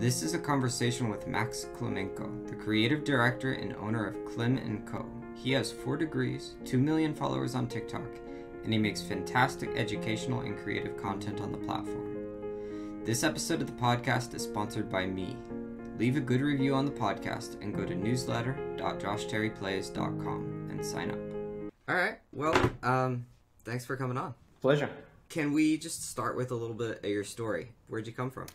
This is a conversation with Max Klymenko, the creative director and owner of Klymenko. He has 4 degrees, 2 million followers on TikTok, and he makes fantastic educational and creative content on the platform. This episode of the podcast is sponsored by me. Leave a good review on the podcast and go to newsletter.joshterryplays.com and sign up. All right. Well, thanks for coming on. Pleasure. Can we just start with a little bit of your story? Where'd you come from?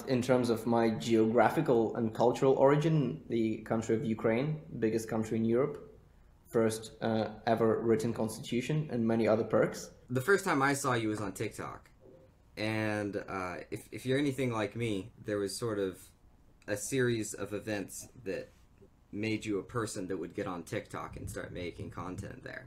In terms of my geographical and cultural origin, the country of Ukraine, biggest country in Europe, first ever written constitution, and many other perks. The first time I saw you was on TikTok. And if you're anything like me, there was sort of a series of events that made you a person that would get on TikTok and start making content there.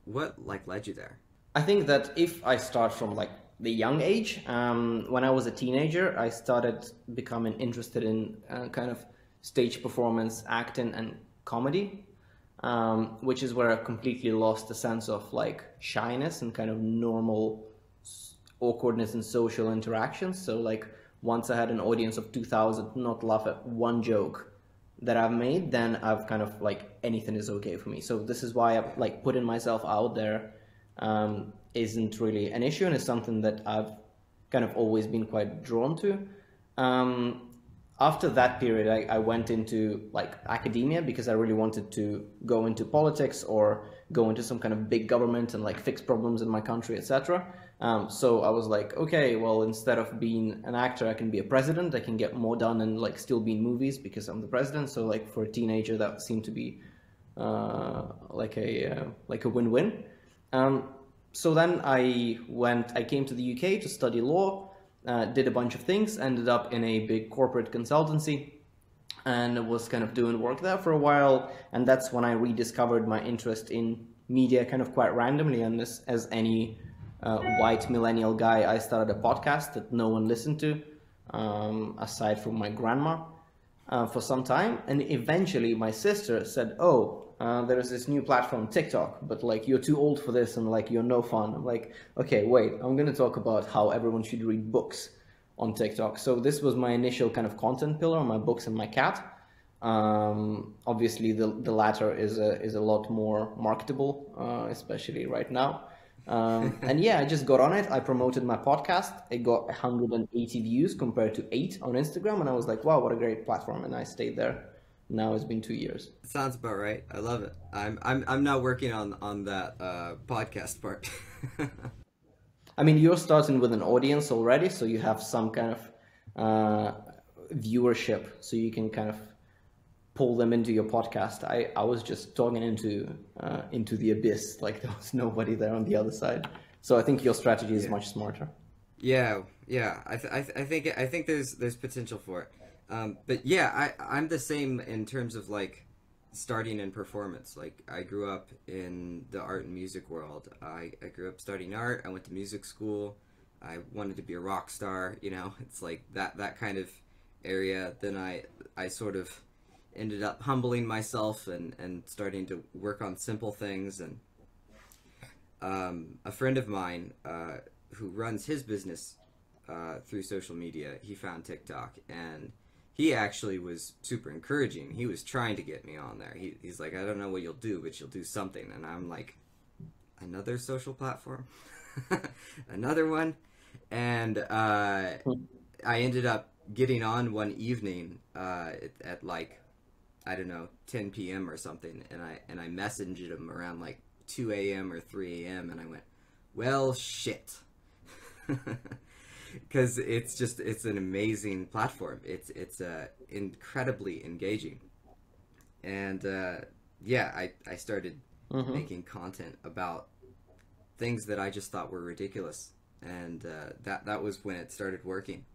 What led you there? I think that if I start from the young age, when I was a teenager, I started becoming interested in kind of stage performance, acting, and comedy, which is where I completely lost the sense of shyness and kind of normal awkwardness in social interactions. So once I had an audience of 2,000 not laugh at one joke that I've made, then I've kind of anything is okay for me. So this is why I've putting myself out there isn't really an issue, and it's something that I've kind of always been quite drawn to. After that period, I went into academia because I really wanted to go into politics or go into some kind of big government and fix problems in my country, etc. So I was okay, well, instead of being an actor, I can be a president. I can get more done and still be in movies because I'm the president. So for a teenager, that seemed to be a win-win. So then I came to the UK to study law, did a bunch of things, ended up in a big corporate consultancy, and was kind of doing work there for a while. And that's when I rediscovered my interest in media kind of quite randomly. And as any white millennial guy, I started a podcast that no one listened to, aside from my grandma, for some time. And eventually my sister said, there is this new platform, TikTok, but you're too old for this and you're no fun. I'm okay, wait, I'm going to talk about how everyone should read books on TikTok. So this was my initial kind of content pillar, my books and my cat. Obviously the latter is a lot more marketable, especially right now. And yeah, I just got on it. I promoted my podcast. It got 180 views compared to 8 on Instagram. And I was wow, what a great platform. And I stayed there. Now it's been 2 years. Sounds about right. I love it. I'm now working on that podcast part. I mean, you're starting with an audience already, so you have some kind of viewership, so you can kind of pull them into your podcast. I was just talking into the abyss, there was nobody there on the other side. So I think your strategy is much smarter. Yeah. I think there's potential for it. But yeah, I'm the same in terms of starting in performance. I grew up in the art and music world. I grew up studying art. I went to music school. I wanted to be a rock star. It's that kind of area. Then I sort of ended up humbling myself and starting to work on simple things. And a friend of mine who runs his business through social media, he found TikTok, and he actually was super encouraging. He was trying to get me on there. He's I don't know what you'll do, but you'll do something. And I'm another social platform? Another one? And I ended up getting on one evening at I don't know, 10 p.m. or something. And I messaged him around 2 a.m. or 3 a.m. And I went, well, shit. Because it's an amazing platform. It's incredibly engaging, and I started making content about things that I just thought were ridiculous, and that was when it started working.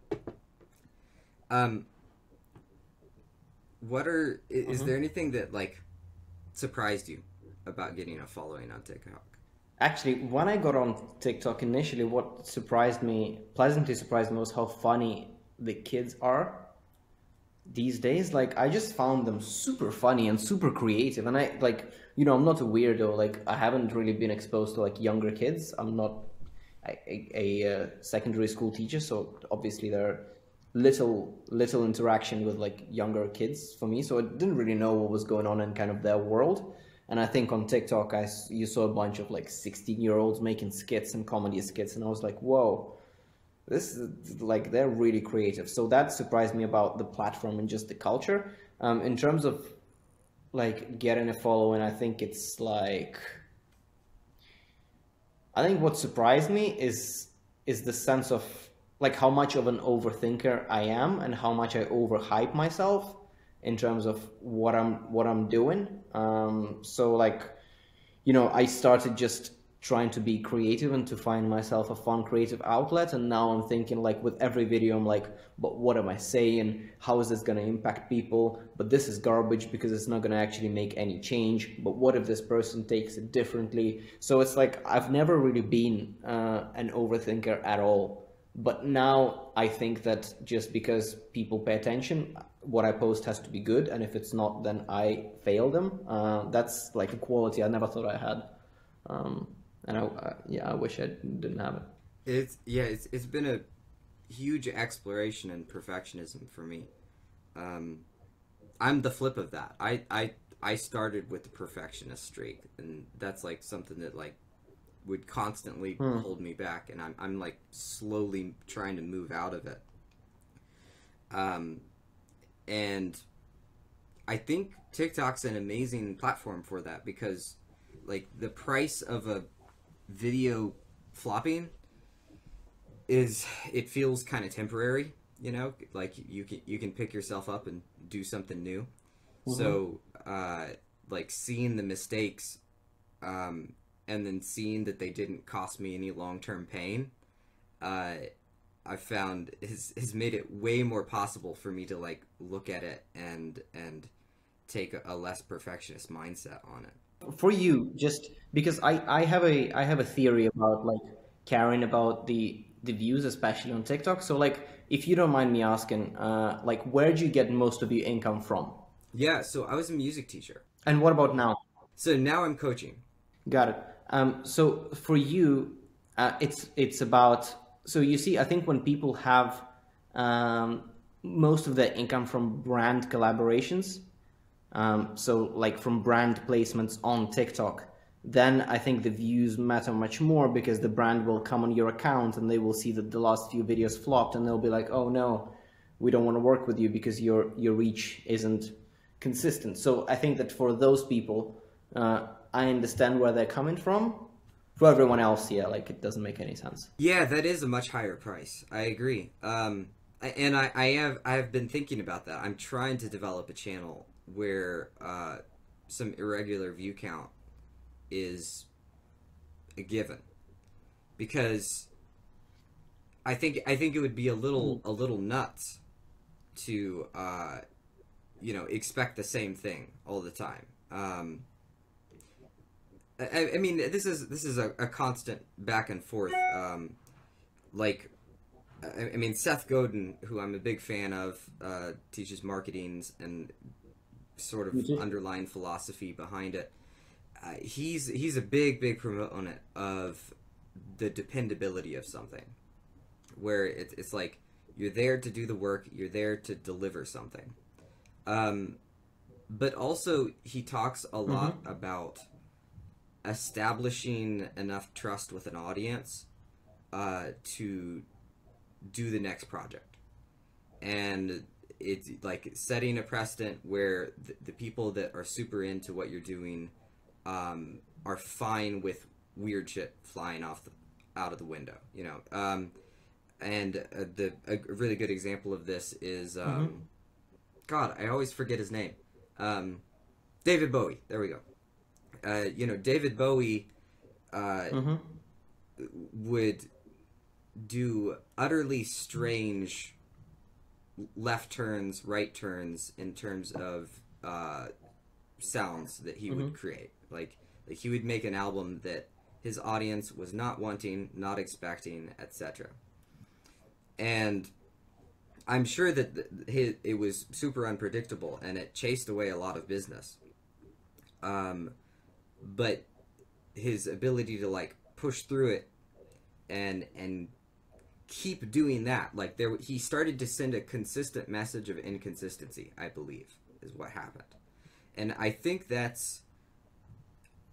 Is there anything that surprised you about getting a following on TikTok? Actually, when I got on TikTok initially, what pleasantly surprised me was how funny the kids are these days. I just found them super funny and super creative. And I'm not a weirdo. I haven't really been exposed to younger kids. I'm not a secondary school teacher, so obviously there are little interaction with like younger kids for me, so I didn't really know what was going on in kind of their world. And I think on TikTok, you saw a bunch of like 16-year-olds making skits and comedy skits, and I was like, whoa, this is like they're really creative. So that surprised me about the platform and just the culture. In terms of like getting a following, I think it's like, I think what surprised me is the sense of like how much of an overthinker I am and how much I overhype myself in terms of what I'm doing. So like, you know, I started just trying to be creative and to find myself a fun creative outlet, and now I'm thinking like with every video I'm like, but what am I saying, how is this going to impact people, but this is garbage because it's not going to actually make any change, but what if this person takes it differently? So it's like I've never really been an overthinker at all, but now I think that just because people pay attention, what I post has to be good, and if it's not, then I fail them. That's like a quality I never thought I had. And yeah, I wish I didn't have it. It's been a huge exploration in perfectionism for me. I'm the flip of that. I started with the perfectionist streak, and that's like something that like would constantly hold me back, and I'm like slowly trying to move out of it. And I think TikTok's an amazing platform for that, because like the price of a video flopping is, it feels kind of temporary, you know, like you can pick yourself up and do something new. So like seeing the mistakes and then seeing that they didn't cost me any long-term pain, I found has made it way more possible for me to like look at it and take a less perfectionist mindset on it. For you, just because I have a theory about like caring about the views, especially on TikTok. So like, if you don't mind me asking, like where do you get most of your income from? Yeah, so I was a music teacher. And what about now? So now I'm coaching. Got it. So for you, it's about, so you see, I think when people have most of their income from brand collaborations, so like from brand placements on TikTok, then I think the views matter much more, because the brand will come on your account and they will see that the last few videos flopped, and they'll be like, oh no, we don't want to work with you because your reach isn't consistent. So I think that for those people, I understand where they're coming from. For everyone else, yeah, like it doesn't make any sense. Yeah, that is a much higher price. I agree. And I have been thinking about that. I'm trying to develop a channel where some irregular view count is a given, because I think it would be a little nuts to you know, expect the same thing all the time. I mean, this is a constant back and forth. Like, I mean, Seth Godin, who I'm a big fan of, teaches marketing and sort of underlying philosophy behind it. He's a big proponent of the dependability of something, where it's like you're there to do the work, you're there to deliver something. But also he talks a lot about establishing enough trust with an audience to do the next project, and it's like setting a precedent where the people that are super into what you're doing are fine with weird shit flying out of the window, you know. And a really good example of this is God, I always forget his name. David Bowie. There we go. You know, David Bowie would do utterly strange left turns, right turns in terms of sounds that he would create. Like he would make an album that his audience was not wanting, not expecting, etc. And I'm sure that it was super unpredictable, and it chased away a lot of business. But his ability to like push through it and keep doing that. Like he started to send a consistent message of inconsistency, I believe, is what happened. And I think that's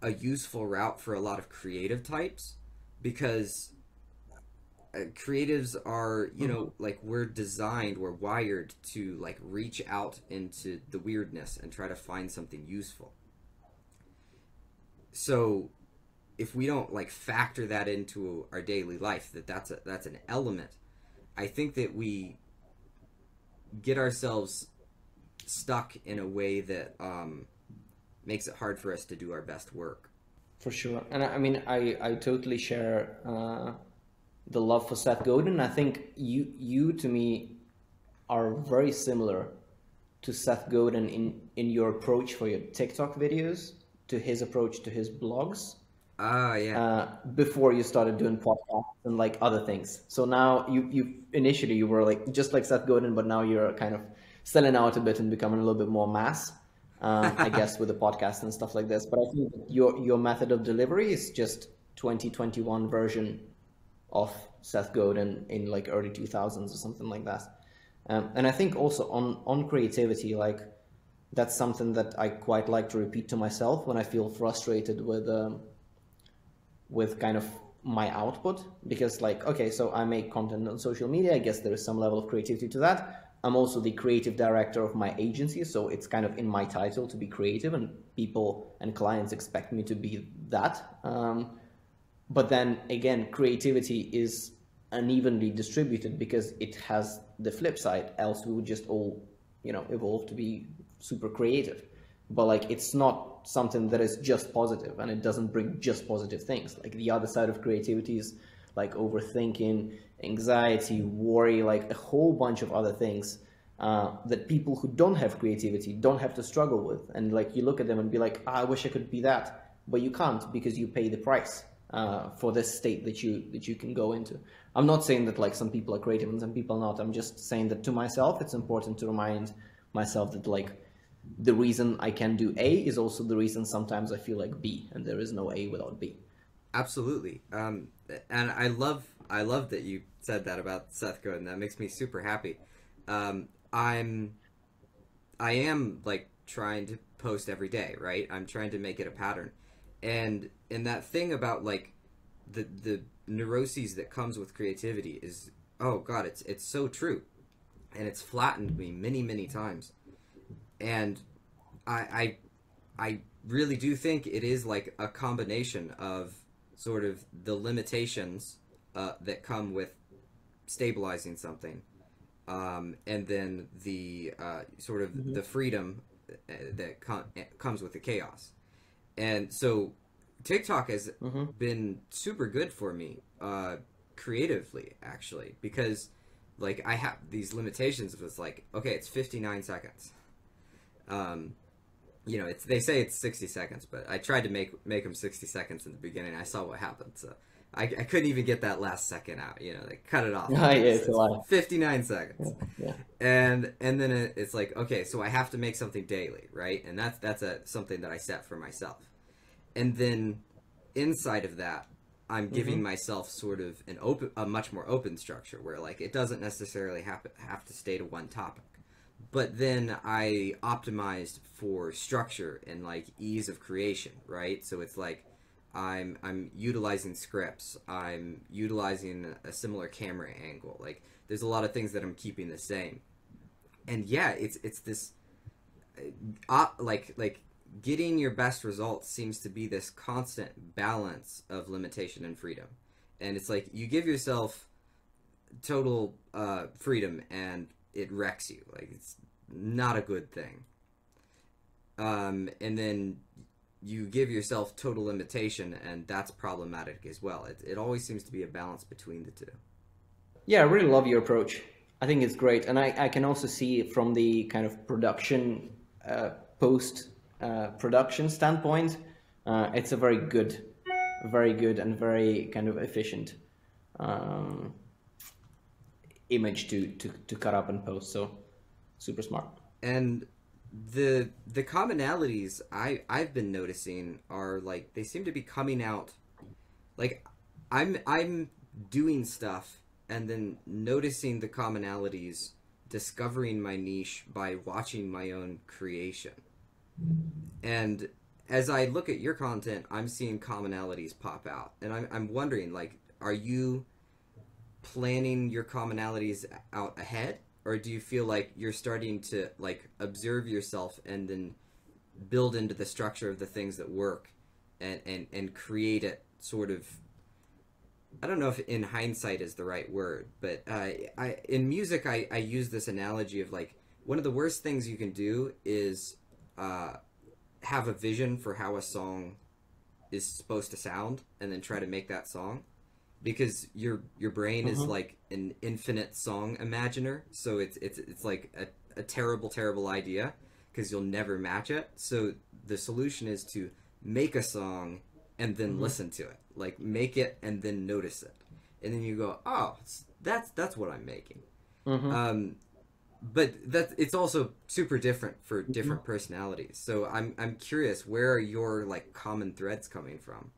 a useful route for a lot of creative types, because creatives are, you know, like we're wired to like reach out into the weirdness and try to find something useful. So if we don't like factor that into our daily life, that's an element, I think that we get ourselves stuck in a way that makes it hard for us to do our best work. For sure. And I mean, I totally share the love for Seth Godin. I think you to me are very similar to Seth Godin in your approach for your TikTok videos, to his approach to his blogs. Before you started doing podcasts and like other things. So now you initially you were like just like Seth Godin, but now you're kind of selling out a bit and becoming a little bit more mass, I guess, with the podcast and stuff like this. But I think your method of delivery is just 2021 version of Seth Godin in like early 2000s or something like that. And I think also on creativity, like that's something that I quite like to repeat to myself when I feel frustrated with kind of my output, because like, okay, so I make content on social media. I guess there is some level of creativity to that. I'm also the creative director of my agency, so it's kind of in my title to be creative, and people and clients expect me to be that. But then again, creativity is unevenly distributed because it has the flip side, else we would just all, you know, evolve to be super creative. But like, it's not something that is just positive, and it doesn't bring just positive things. Like the other side of creativity is like overthinking, anxiety, worry, like a whole bunch of other things that people who don't have creativity don't have to struggle with. And like you look at them and be like, I wish I could be that, but you can't, because you pay the price for this state that you can go into. I'm not saying that like some people are creative and some people are not. I'm just saying that to myself, it's important to remind myself that like the reason I can do A is also the reason sometimes I feel like B, and there is no A without B. Absolutely. And I love that you said that about Seth Godin. That makes me super happy. I am like trying to post every day, right? I'm trying to make it a pattern. And that thing about like the neuroses that comes with creativity is, oh God, it's so true. And it's flattened me many, many times. And I really do think it is like a combination of sort of the limitations that come with stabilizing something, and then the sort of the freedom that comes with the chaos. And so TikTok has been super good for me creatively, actually, because like I have these limitations. It's like, okay, it's 59 seconds. You know, they say it's 60 seconds, but I tried to make them 60 seconds in the beginning. I saw what happened, so I couldn't even get that last second out. You know, they cut it off. It's a lot. 59 seconds. Yeah. And then it's like, okay, so I have to make something daily, right? And that's something that I set for myself. And then inside of that, I'm giving myself sort of a much more open structure, where like it doesn't necessarily have to stay to one topic. But then I optimized for structure and like ease of creation, right? So it's like I'm utilizing scripts, I'm utilizing a similar camera angle. Like there's a lot of things that I'm keeping the same. And yeah, it's this like getting your best results seems to be this constant balance of limitation and freedom. And it's like you give yourself total freedom and it wrecks you. Like it's not a good thing. And then you give yourself total limitation, and that's problematic as well. It always seems to be a balance between the two. Yeah, I really love your approach. I think it's great. And I can also see from the kind of production, post-production standpoint, it's a very good and very kind of efficient image to cut up and post. So super smart. And the commonalities I've been noticing are like they seem to be coming out. Like I'm doing stuff and then noticing the commonalities, discovering my niche by watching my own creation. And as I look at your content, I'm seeing commonalities pop out, and I'm wondering, like, are you planning your commonalities out ahead, or do you feel like you're starting to like observe yourself and then build into the structure of the things that work, and create it sort of, I don't know if in hindsight is the right word, but in music I use this analogy of like one of the worst things you can do is have a vision for how a song is supposed to sound and then try to make that song, because your brain is like an infinite song imaginer, so it's like a terrible idea because you'll never match it. So the solution is to make a song and then listen to it, like make it and then notice it, and then you go, oh, that's what I'm making. But it's also super different for different personalities. So I'm curious, where are your like common threads coming from?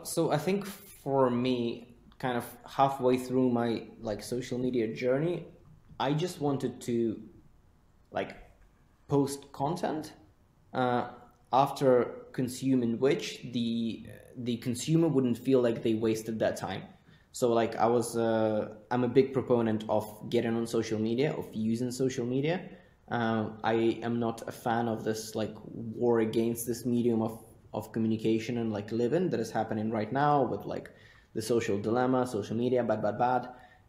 So I think for me, kind of halfway through my like social media journey, I just wanted to like post content after consuming which the consumer wouldn't feel like they wasted that time. So like I'm a big proponent of getting on social media, of using social media. I am not a fan of this like war against this medium of communication and like living that is happening right now with like the social dilemma, social media, bad.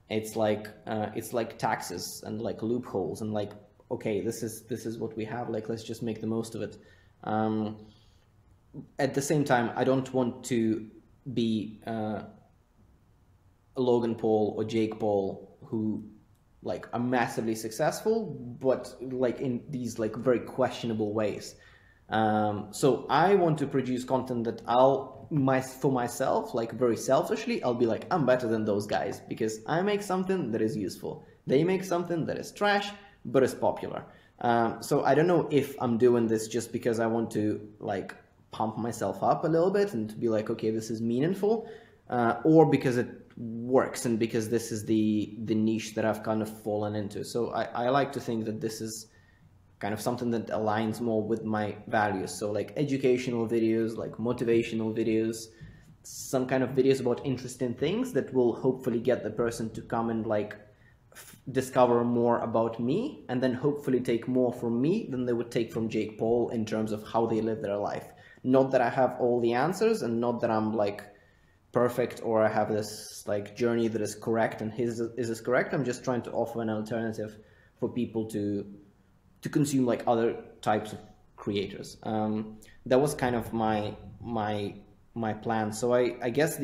It's like taxes and like loopholes and like, okay, this is what we have, like let's just make the most of it. At the same time, I don't want to be Logan Paul or Jake Paul, who like are massively successful, but like in these like very questionable ways. So I want to produce content that for myself, like very selfishly, I'll be like, I'm better than those guys because I make something that is useful. They make something that is trash, but is popular. So I don't know if I'm doing this just because I want to like pump myself up a little bit and to be like, okay, this is meaningful, or because it works and because this is the niche that I've kind of fallen into. So I like to think that this is kind of something that aligns more with my values. So like educational videos, like motivational videos, some kind of videos about interesting things that will hopefully get the person to come and like discover more about me, and then hopefully take more from me than they would take from Jake Paul in terms of how they live their life. Not that I have all the answers, and not that I'm like perfect or I have this like journey that is correct and his is correct. I'm just trying to offer an alternative for people to consume like other types of creators. That was kind of my plan. So I guess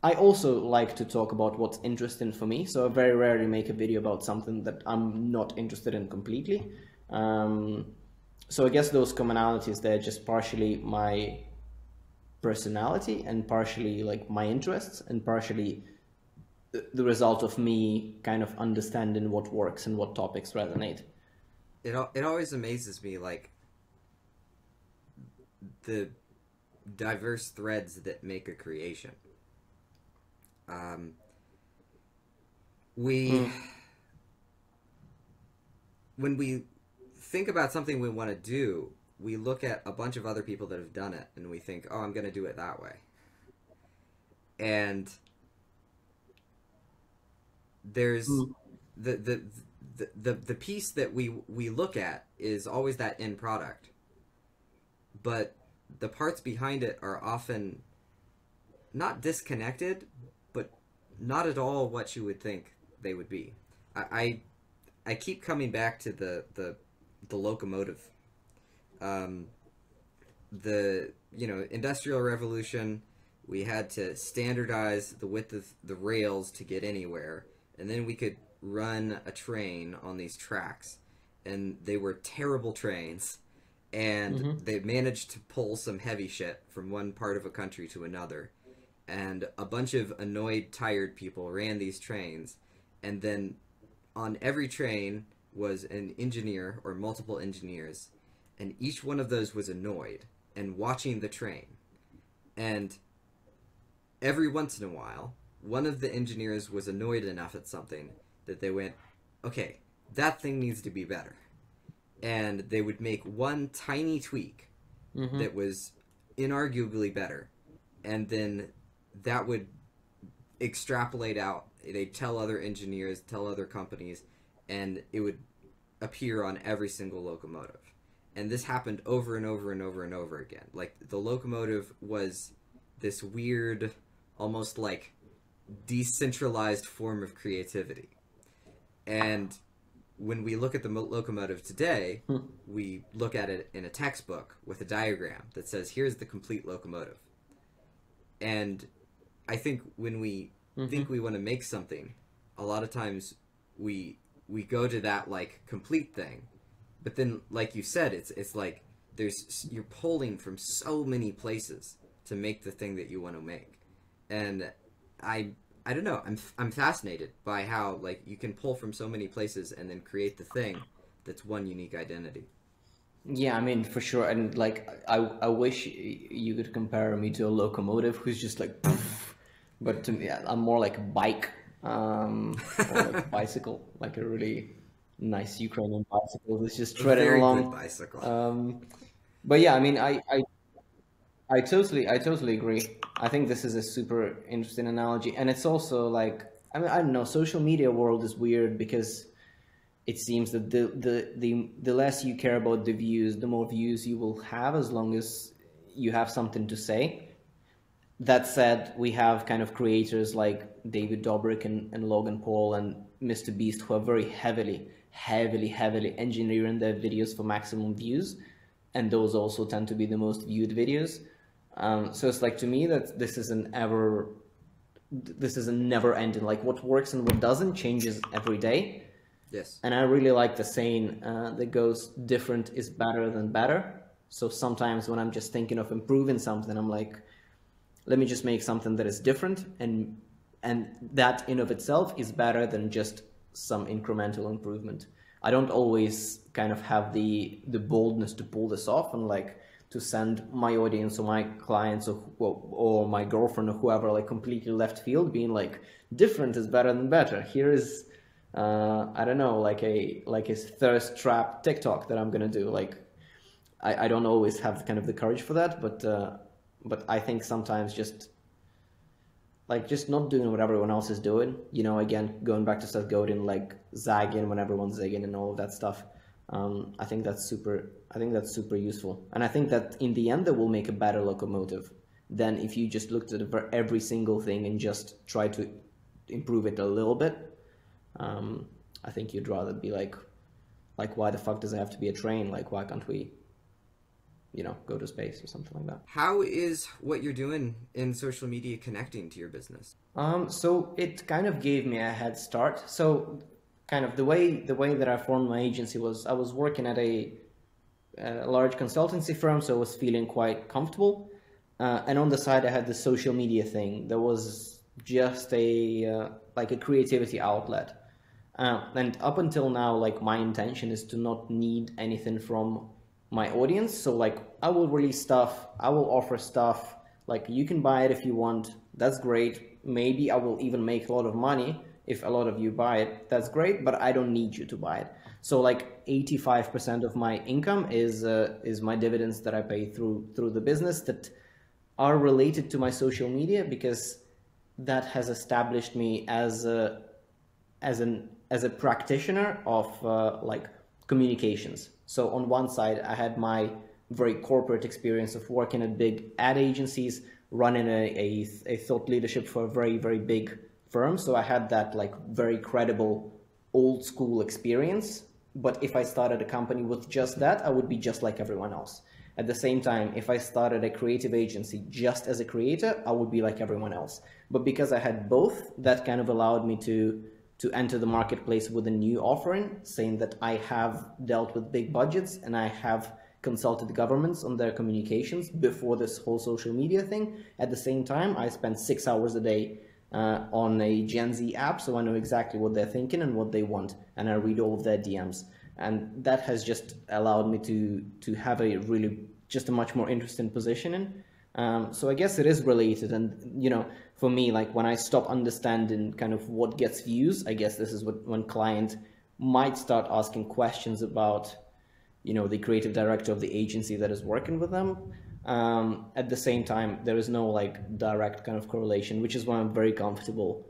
I also like to talk about what's interesting for me. So I very rarely make a video about something that I'm not interested in completely. So I guess those commonalities, they're just partially my personality and partially like my interests and partially the result of me kind of understanding what works and what topics resonate. It always amazes me, like the diverse threads that make a creation. When we think about something we want to do, we look at a bunch of other people that have done it and we think, oh, I'm going to do it that way. And there's the piece that we look at is always that end product, but the parts behind it are often not disconnected, but not at all what you would think they would be. I keep coming back to the locomotive. The Industrial Revolution, we had to standardize the width of the rails to get anywhere, and then we could run a train on these tracks, and they were terrible trains, and they managed to pull some heavy shit from one part of a country to another, and a bunch of annoyed, tired people ran these trains, and then on every train was an engineer or multiple engineers, and each one of those was annoyed and watching the train, and every once in a while one of the engineers was annoyed enough at something that they went, okay, that thing needs to be better. And they would make one tiny tweak Mm-hmm. that was inarguably better. And then that would extrapolate out. They'd tell other engineers, tell other companies, and it would appear on every single locomotive. And this happened over and over and over and over again. Like, the locomotive was this weird, almost like decentralized form of creativity. And when we look at the locomotive today, we look at it in a textbook with a diagram that says, here's the complete locomotive. And I think when we think we want to make something, a lot of times we go to that like complete thing. But then, like you said, it's like you're pulling from so many places to make the thing that you want to make. And I don't know, I'm fascinated by how like you can pull from so many places and then create the thing that's one unique identity. Yeah, I mean, for sure. And like, I wish you could compare me to a locomotive who's just like, poof. But to me, I'm more like a bike, or like bicycle, like a really nice Ukrainian bicycle that's just A treading very good along. bicycle. But yeah, I mean, I totally agree. I think this is a super interesting analogy, and it's also like, I mean, I don't know, social media world is weird because it seems that the less you care about the views, the more views you will have as long as you have something to say. That said, we have kind of creators like David Dobrik and Logan Paul and Mr. Beast who are very heavily engineering their videos for maximum views, and those also tend to be the most viewed videos. So it's like, to me, that this is a never ending, like what works and what doesn't changes every day. Yes. And I really like the saying that goes, different is better than better. So sometimes when I'm just thinking of improving something, I'm like, let me just make something that is different, and that in of itself is better than just some incremental improvement. I don't always kind of have the boldness to pull this off and like to send my audience or my clients or my girlfriend or whoever like completely left field, being like, different is better than better. Here is I don't know, like a thirst trap TikTok that I'm gonna do. Like, I don't always have kind of the courage for that, but I think sometimes just not doing what everyone else is doing, you know, again, going back to Seth Godin, like zagging when everyone's zigging and all of that stuff. I think that's super useful. And I think that in the end, that will make a better locomotive than if you just looked at every single thing and just try to improve it a little bit. I think you'd rather be like, why the fuck does it have to be a train? Like, why can't we, you know, go to space or something like that? How is what you're doing in social media connecting to your business? So it kind of gave me a head start. So kind of the way that I formed my agency was, I was working at a large consultancy firm, so I was feeling quite comfortable. And on the side, I had the social media thing that was just a creativity outlet. And up until now, like, my intention is to not need anything from my audience. So like, I will release stuff, I will offer stuff, like, you can buy it if you want, that's great. Maybe I will even make a lot of money if a lot of you buy it, that's great, but I don't need you to buy it. So like 85% of my income is my dividends that I pay through the business that are related to my social media, because that has established me as a practitioner of like communications. So on one side, I had my very corporate experience of working at big ad agencies, running a thought leadership for a very, very big firm. So I had that like very credible old school experience. But if I started a company with just that, I would be just like everyone else. At the same time, if I started a creative agency just as a creator, I would be like everyone else. But because I had both, that kind of allowed me to enter the marketplace with a new offering, saying that I have dealt with big budgets and I have consulted governments on their communications before this whole social media thing. At the same time, I spend 6 hours a day on a Gen Z app, so I know exactly what they're thinking and what they want, and I read all of their DMs. And that has just allowed me to have a much more interesting positioning. So I guess it is related. And, you know, for me, like when I stop understanding kind of what gets views, I guess this is when client might start asking questions about, you know, the creative director of the agency that is working with them. At the same time, there is no like direct kind of correlation, which is why I'm very comfortable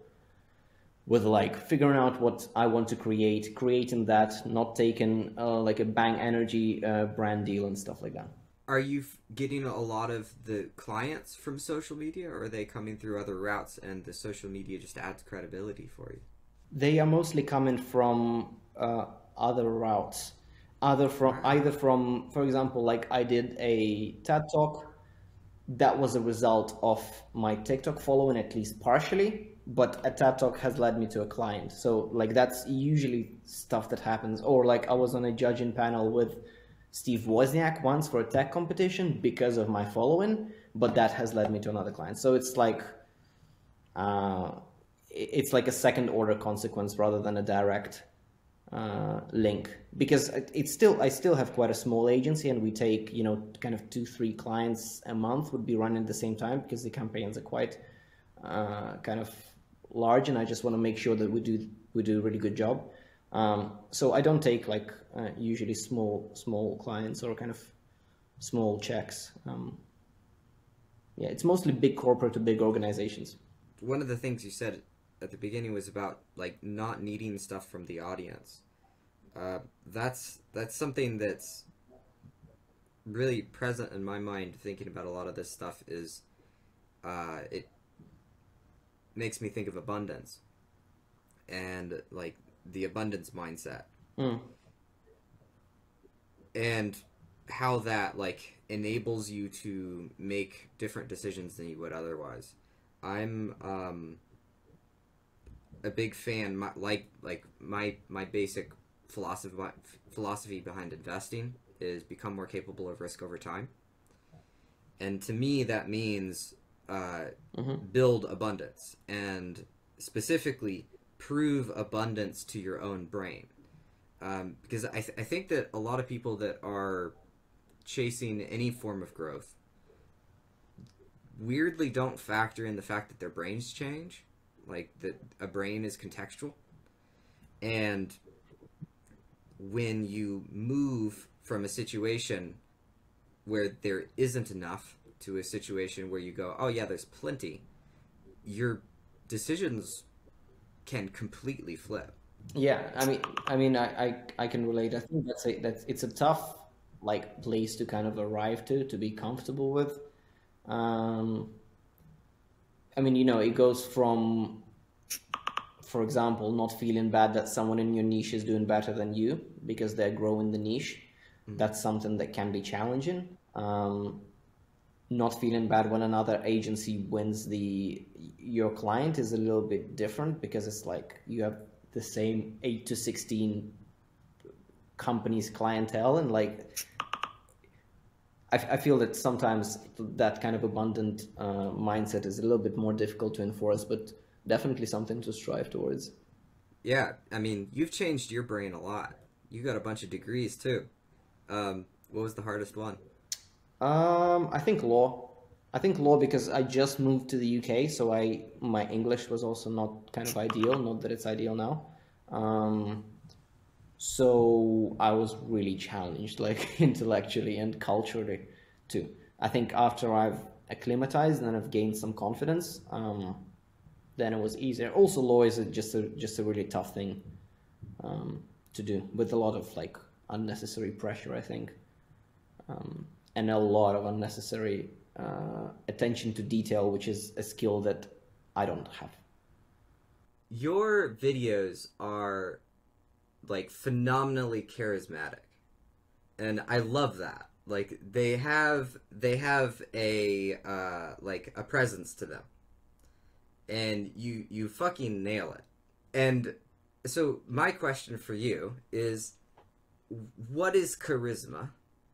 with like figuring out what I want to create, creating that, not taking like a Bang Energy brand deal and stuff like that. Are you getting a lot of the clients from social media, or are they coming through other routes and the social media just adds credibility for you? They are mostly coming from other routes, either from, for example, like I did a TED talk that was a result of my TikTok following, at least partially, but a TED talk has led me to a client. So like that's usually stuff that happens. Or like I was on a judging panel with Steve Wozniak once for a tech competition because of my following, but that has led me to another client. So uh, it's like a second order consequence rather than a direct link, because I still have quite a small agency, and we take, you know, kind of 2-3 clients a month would be running at the same time because the campaigns are quite kind of large, and I just want to make sure that we do a really good job. So I don't take like usually small clients or kind of small checks. Yeah, it's mostly big corporate to big organizations. One of the things you said at the beginning was about like not needing stuff from the audience. That's something that's really present in my mind thinking about a lot of this stuff. Is it makes me think of abundance and like the abundance mindset. And how that like enables you to make different decisions than you would otherwise. I'm a big fan. My basic philosophy behind investing is become more capable of risk over time, and to me that means build abundance, and specifically prove abundance to your own brain, because I think that a lot of people that are chasing any form of growth weirdly don't factor in the fact that their brains change, like that a brain is contextual, and when you move from a situation where there isn't enough to a situation where you go, oh yeah, there's plenty, your decisions can completely flip. Yeah, I can relate. I think that's it's a tough like place to kind of arrive to be comfortable with. Um, I mean, you know, it goes from, for example, not feeling bad that someone in your niche is doing better than you because they're growing the niche. That's something that can be challenging. Not feeling bad when another agency wins your client is a little bit different, because it's like you have the same 8 to 16 companies clientele, and like I feel that sometimes that kind of abundant mindset is a little bit more difficult to enforce, but definitely something to strive towards. Yeah, I mean, you've changed your brain a lot. You got a bunch of degrees too. What was the hardest one? I think law. I think law because I just moved to the UK, so my English was also not kind of ideal. Not that it's ideal now. So I was really challenged, like intellectually and culturally too. I think after I've acclimatized and I've gained some confidence, then it was easier. Also, law is just a really tough thing to do, with a lot of like unnecessary pressure, I think, and a lot of unnecessary attention to detail, which is a skill that I don't have. Your videos are like phenomenally charismatic, and I love that. Like they have a like a presence to them, and you fucking nail it. And so my question for you is, what is charisma,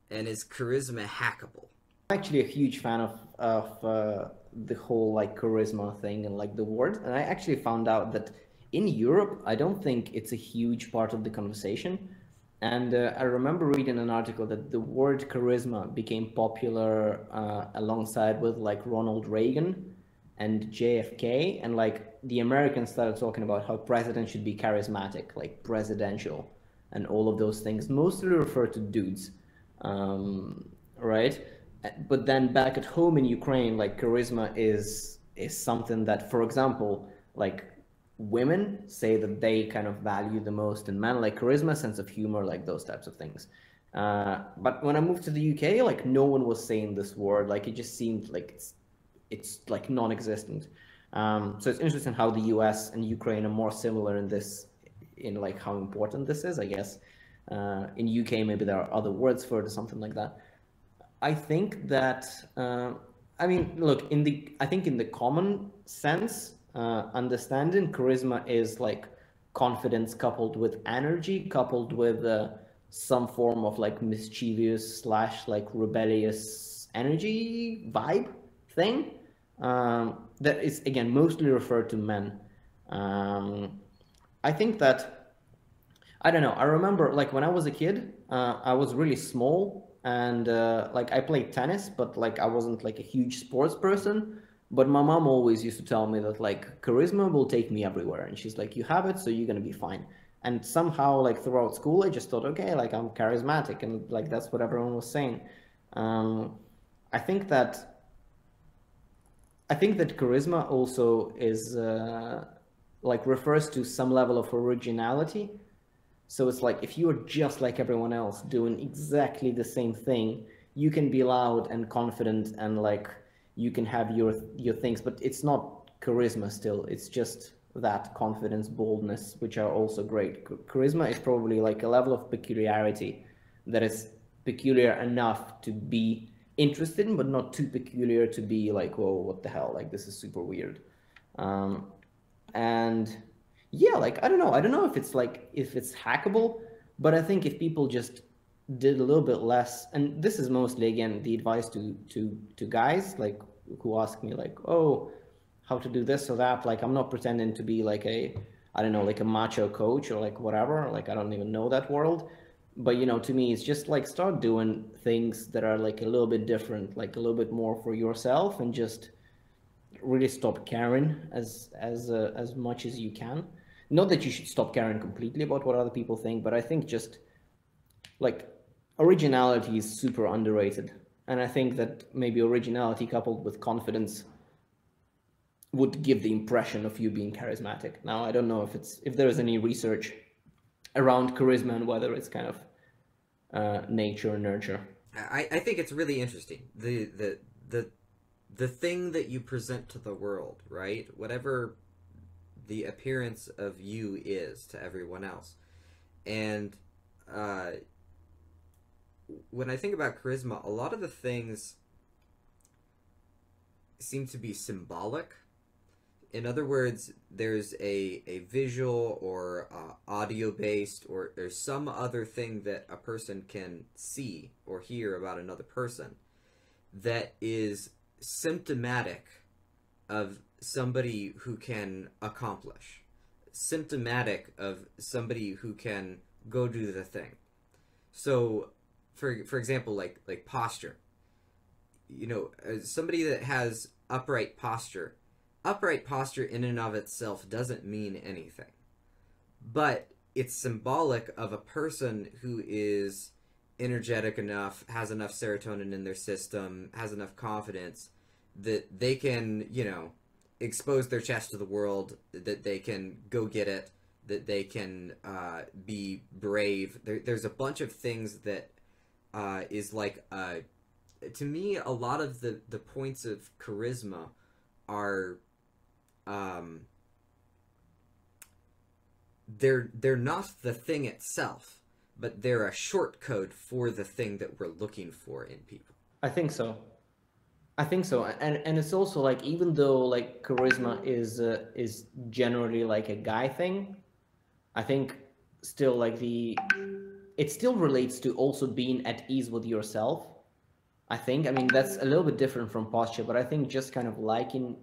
and is charisma hackable? I'm actually a huge fan of the whole like charisma thing and like the word, and I actually found out that in Europe, I don't think it's a huge part of the conversation. And I remember reading an article that the word charisma became popular alongside with like Ronald Reagan and JFK, and like the Americans started talking about how president should be charismatic, like presidential, and all of those things mostly refer to dudes, right? But then back at home in Ukraine, like charisma is something that, for example, like women say that they kind of value the most in men, like charisma, sense of humor, like those types of things. But when I moved to the UK, like no one was saying this word. Like it just seemed like it's like non-existent. So it's interesting how the US and Ukraine are more similar in this, in like how important this is, I guess. In UK, maybe there are other words for it or something like that. I think that, I mean, look, I think in the common sense, understanding, charisma is like confidence coupled with energy, coupled with some form of like mischievous slash like rebellious energy vibe thing. That is again mostly referred to men. I think that, I don't know. I remember like when I was a kid, I was really small, and like I played tennis, but like I wasn't like a huge sports person. But my mom always used to tell me that like charisma will take me everywhere, and she's like, you have it, so you're gonna be fine. And somehow like throughout school, I just thought, okay, like I'm charismatic, and like that's what everyone was saying. Um, I think that I think that charisma also is like refers to some level of originality. So it's like if you are just like everyone else doing exactly the same thing, you can be loud and confident and like you can have your things, but it's not charisma still. It's just that confidence, boldness, which are also great. Charisma is probably like a level of peculiarity that is peculiar enough to be interested in, but not too peculiar to be like, whoa, what the hell? Like this is super weird. Um, and yeah, like I don't know if it's like if it's hackable, but I think if people just did a little bit less, and this is mostly again the advice to guys like who ask me like, oh, how to do this or that. Like I'm not pretending to be like a, I don't know, like a macho coach or like whatever. Like I don't even know that world. But you know, to me, it's just like start doing things that are like a little bit different, like a little bit more for yourself, and just really stop caring as much as you can. Not that you should stop caring completely about what other people think, but I think just like originality is super underrated. And I think that maybe originality coupled with confidence would give the impression of you being charismatic. Now, I don't know if there is any research around charisma and whether it's kind of nature or nurture. I think it's really interesting. The thing that you present to the world, right? Whatever the appearance of you is to everyone else. And when I think about charisma, a lot of the things seem to be symbolic. In other words, there's a visual or audio based, or there's some other thing that a person can see or hear about another person that is symptomatic of somebody who can accomplish, symptomatic of somebody who can go do the thing. So, for example, like posture. You know, somebody that has upright posture in and of itself doesn't mean anything. But it's symbolic of a person who is energetic enough, has enough serotonin in their system, has enough confidence that they can, you know, expose their chest to the world, that they can go get it, that they can be brave. There's a bunch of things that is like, to me, a lot of the points of charisma are, they're not the thing itself, but they're a short code for the thing that we're looking for in people. I think so. I think so, and it's also like even though like charisma is generally like a guy thing, I think still like it still relates to also being at ease with yourself. I think, I mean, that's a little bit different from posture, but I think just kind of liking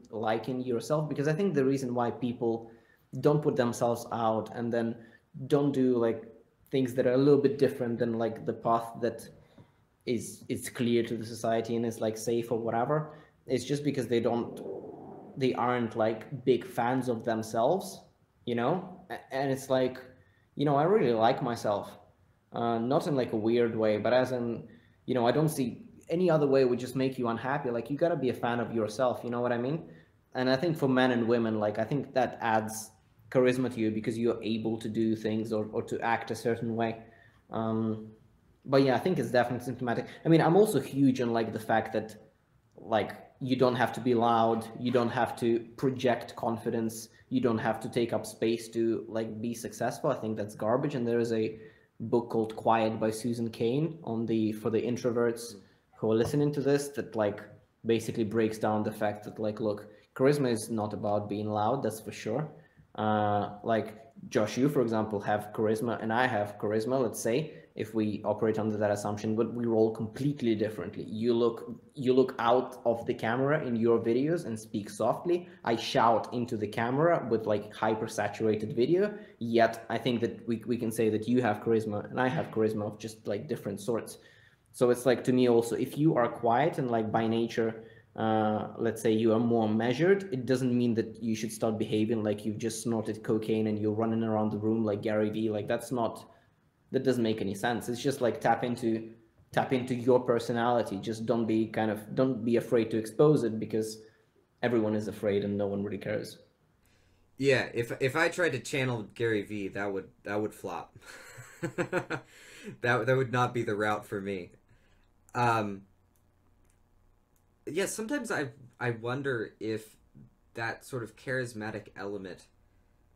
yourself, because I think the reason why people don't put themselves out and then don't do like things that are a little bit different than like the path that is clear to the society and is like safe or whatever, it's just because they don't they aren't like big fans of themselves, you know, and it's like, you know, I really like myself, not in like a weird way, but as in, you know, I don't see any other way would just make you unhappy. Like you got to be a fan of yourself, you know what I mean? And I think for men and women, like I think that adds charisma to you because you're able to do things or to act a certain way. um, but yeah, I think it's definitely symptomatic. I mean, I'm also huge on like the fact that like you don't have to be loud, you don't have to project confidence, you don't have to take up space to like be successful. I think that's garbage. And there is a book called Quiet by Susan Cain on the for the introverts who are listening to this, that like basically breaks down the fact that like, look, charisma is not about being loud, that's for sure. Like Josh, you for example have charisma and I have charisma, let's say, if we operate under that assumption, but we roll completely differently. You look out of the camera in your videos and speak softly. I shout into the camera with like hyper saturated video. Yet I think that we can say that you have charisma and I have charisma of just like different sorts. So it's like, to me also, if you are quiet and like by nature, let's say you are more measured, it doesn't mean that you should start behaving like you've just snorted cocaine and you're running around the room like Gary Vee. Like that doesn't make any sense. It's just like tap into your personality. Just don't be afraid to expose it, because everyone is afraid and no one really cares. Yeah, if I tried to channel Gary Vee, that would flop. That would not be the route for me. Um, yeah, sometimes I wonder if that sort of charismatic element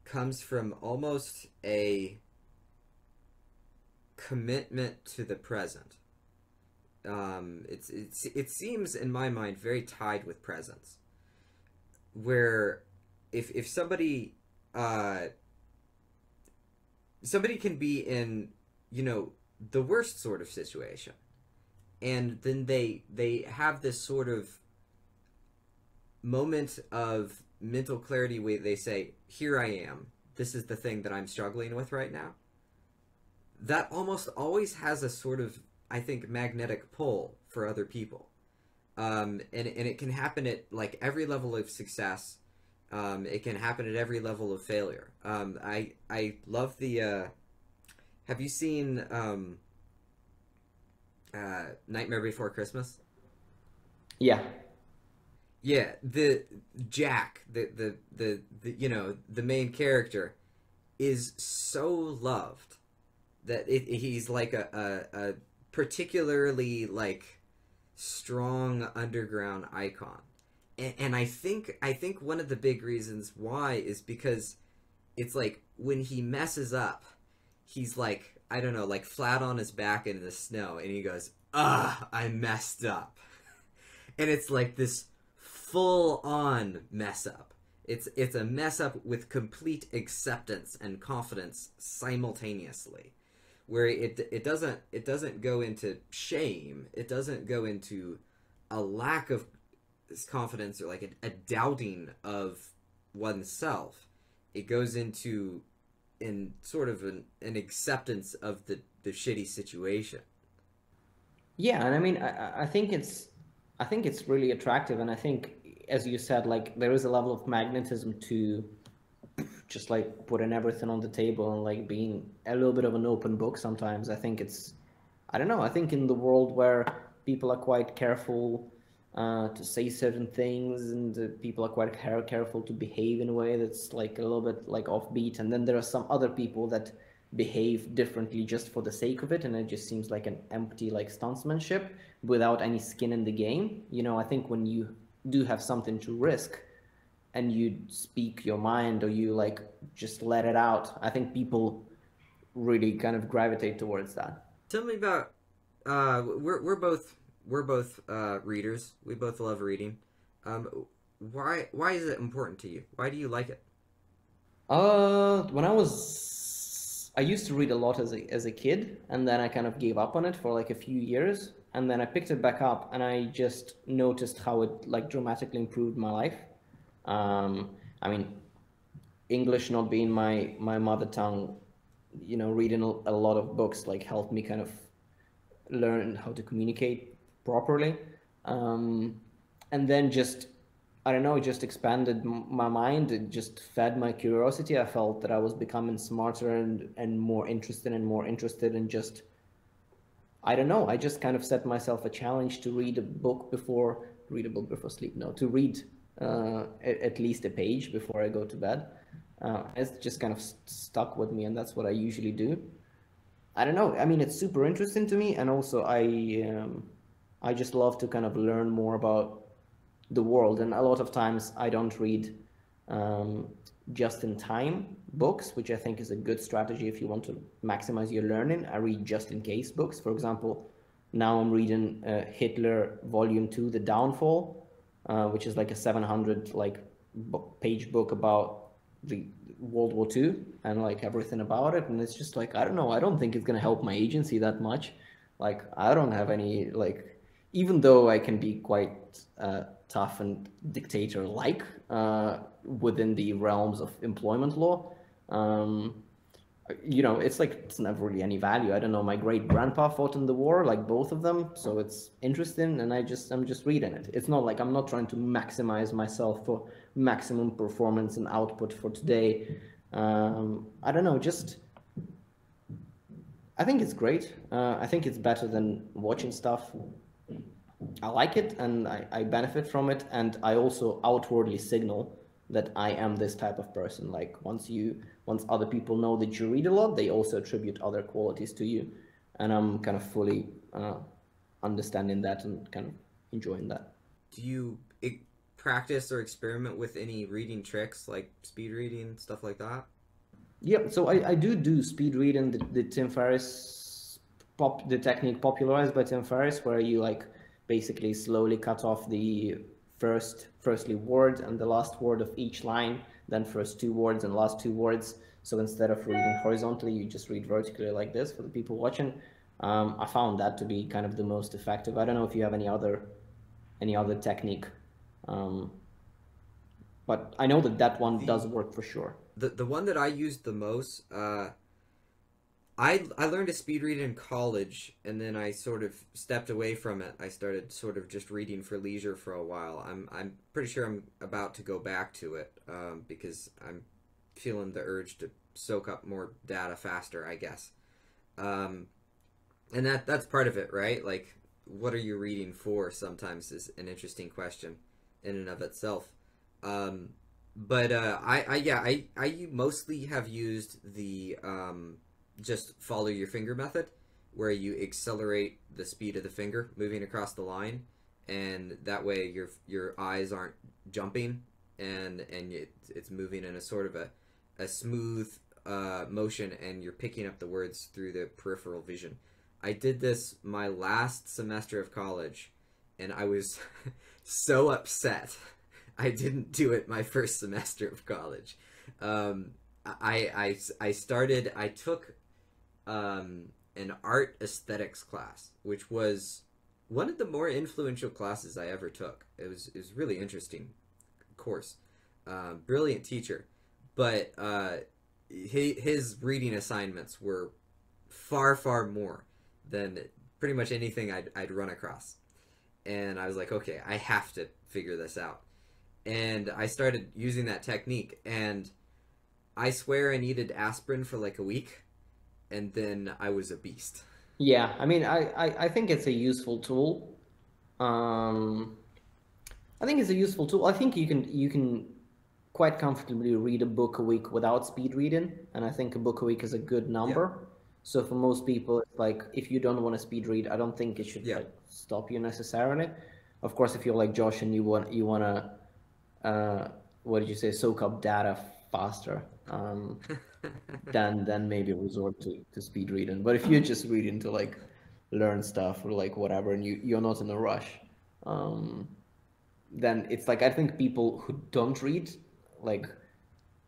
comes from almost a commitment to the present. It seems in my mind very tied with presence, where if uh, somebody can be in, the worst sort of situation, and then they have this sort of moment of mental clarity where they say, here I am, this is the thing that I'm struggling with right now. That almost always has a sort of, I think, magnetic pull for other people. And it can happen at like every level of success. It can happen at every level of failure. I love the have you seen Nightmare Before Christmas? Yeah. Yeah, the Jack, the main character is so loved that he's like a particularly like strong underground icon. And I think one of the big reasons why is because it's like when he messes up, he's like, I don't know, like flat on his back in the snow, and he goes, I messed up. And it's like this full on mess up. It's a mess up with complete acceptance and confidence simultaneously, where it doesn't go into shame, it doesn't go into a lack of confidence or like a doubting of oneself. It goes into in sort of an acceptance of the shitty situation. Yeah, and I mean, I think it's really attractive, and I think, as you said, like there is a level of magnetism to just like putting everything on the table and like being a little bit of an open book sometimes. I don't know, I think in the world where people are quite careful to say certain things, and people are quite careful to behave in a way that's like a little bit like offbeat, and then there are some other people that behave differently just for the sake of it, and it just seems like an empty like stuntsmanship without any skin in the game. I think when you do have something to risk and you speak your mind, or you like just let it out, I think people really kind of gravitate towards that. Tell me about we're both readers. We both love reading. Why is it important to you? Why do you like it? When I used to read a lot as a kid, and then I kind of gave up on it for like a few years, and then I picked it back up, and I just noticed how it like dramatically improved my life. I mean, English not being my mother tongue, reading a lot of books like helped me kind of learn how to communicate properly. And then just I don't know, it just expanded my mind. It just fed my curiosity. I felt that I was becoming smarter and more interested in just, I don't know. I just kind of set myself a challenge to read a book before sleep. No, to read at least a page before I go to bed. It's just kind of stuck with me, and that's what I usually do. I don't know. I mean, it's super interesting to me, and also I just love to kind of learn more about the world. And a lot of times I don't read um, just in time books, which I think is a good strategy if you want to maximize your learning. I read just in case books. For example, now I'm reading Hitler Volume 2, The Downfall, which is like a 700 page book about the World War II and like everything about it. And it's just like, I don't know, I don't think it's gonna help my agency that much. Like I don't have any like, even though I can be quite tough and dictator-like within the realms of employment law, um, it's like it's never really any value. I don't know. My great grandpa fought in the war, like both of them, so it's interesting, and I'm just reading it. It's not like I'm not trying to maximize myself for maximum performance and output for today. I don't know. Just I think it's great. I think it's better than watching stuff. I like it and I benefit from it, and I also outwardly signal that I am this type of person. Like once other people know that you read a lot, they also attribute other qualities to you, and I'm kind of fully understanding that and kind of enjoying that. Do you practice or experiment with any reading tricks like speed reading, stuff like that? Yeah, so I do speed reading, the Tim Ferriss the technique popularized by Tim Ferriss, where you like basically slowly cut off the firstly word and the last word of each line, then first two words and last two words. So instead of reading horizontally, you just read vertically like this for the people watching. I found that to be kind of the most effective. I don't know if you have any other technique, um, but I know that that one does The work for sure. the one that I used the most, I learned to speed read in college, and then I sort of stepped away from it. I started sort of just reading for leisure for a while. I'm pretty sure I'm about to go back to it because I'm feeling the urge to soak up more data faster, I guess. Um, and that's part of it, right? Like, what are you reading for? Sometimes is an interesting question in and of itself. Um, but I mostly have used the just follow your finger method, where you accelerate the speed of the finger moving across the line, and that way your eyes aren't jumping, and it's moving in a sort of a smooth motion, and you're picking up the words through the peripheral vision. I did this my last semester of college, and I was so upset I didn't do it my first semester of college. Um, I started. I took an art aesthetics class, which was one of the more influential classes I ever took. It was really interesting course. Brilliant teacher, but his reading assignments were far more than pretty much anything I'd run across. And I was like, okay, I have to figure this out. And I started using that technique, and I swear I needed aspirin for like a week, and then I was a beast. Yeah, I mean, I think it's a useful tool. Um, I think it's a useful tool. I think you can quite comfortably read a book a week without speed reading, and I think a book a week is a good Yeah, number. So for most people, it's like if you don't want to speed read, I don't think it should yeah. like stop you necessarily. Of course, if you're like Josh and you wanna what did you say, soak up data faster, then maybe resort to speed reading. But if you're just reading to like learn stuff or like whatever, and you're not in a rush, um, then it's like I think people who don't read like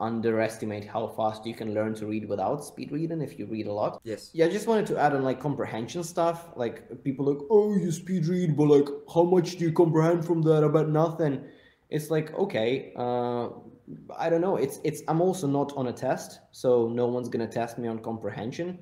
underestimate how fast you can learn to read without speed reading if you read a lot. Yes. Yeah, I just wanted to add on like comprehension stuff. Like people like, oh, you speed read, but like, how much do you comprehend from that? About nothing. It's like, okay, I don't know. It's. I'm also not on a test, so no one's gonna test me on comprehension.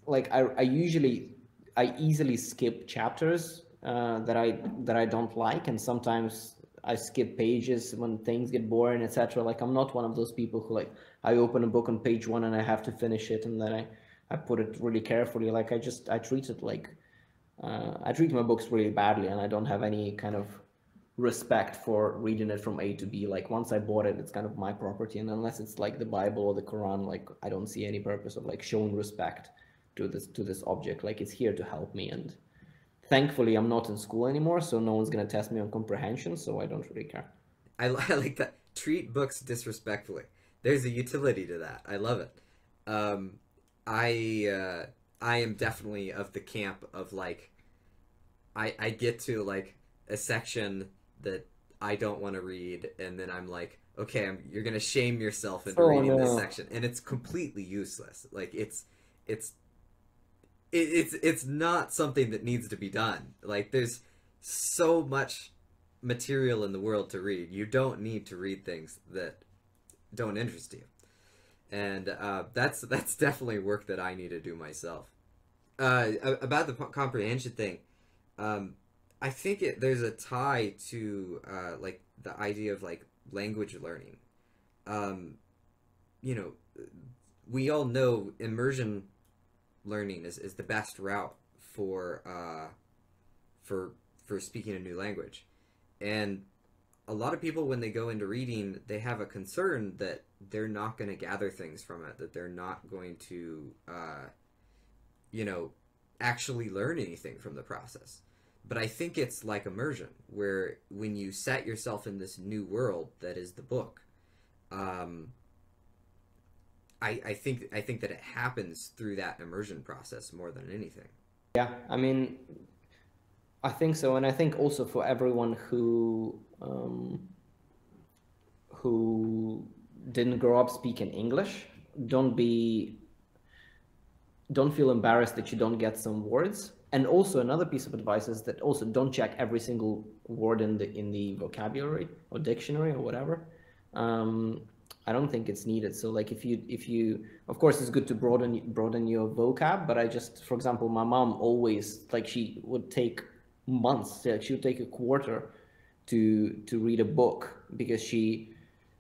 Like I easily skip chapters that I don't like, and sometimes I skip pages when things get boring, etc. Like I'm not one of those people who like I open a book on page one and I have to finish it and then I put it really carefully. Like I treat it like I treat my books really badly and I don't have any kind of respect for reading it from A to B. Like once I bought it, it's kind of my property, and unless it's like the Bible or the Quran, like I don't see any purpose of like showing respect to this object. Like it's here to help me, and thankfully I'm not in school anymore, so no one's gonna test me on comprehension, so I don't really care. I like that. Treat books disrespectfully. There's a utility to that. I love it. Um, I am definitely of the camp of like I get to like a section that I don't want to read, and then I'm like, okay, you're gonna shame yourself into Oh reading this no. section, and it's completely useless. Like it's it's not something that needs to be done. Like there's so much material in the world to read. You don't need to read things that don't interest you, and that's definitely work that I need to do myself. About the comprehension thing, um, I think there's a tie to like the idea of like language learning. Um, you know, we all know immersion learning is the best route for for speaking a new language, and a lot of people when they go into reading, they have a concern that they're not going to gather things from it, that they're not going to you know, actually learn anything from the process. But I think it's like immersion, where when you set yourself in this new world that is the book, um, I think that it happens through that immersion process more than anything. Yeah, I mean, I think so, and I think also for everyone who didn't grow up speaking English, don't be don't feel embarrassed that you don't get some words. And also another piece of advice is that also don't check every single word in the vocabulary or dictionary or whatever. I don't think it's needed. So like if you of course it's good to broaden your vocab, but I just, for example, my mom always like she would take months, like she would take a quarter to read a book because she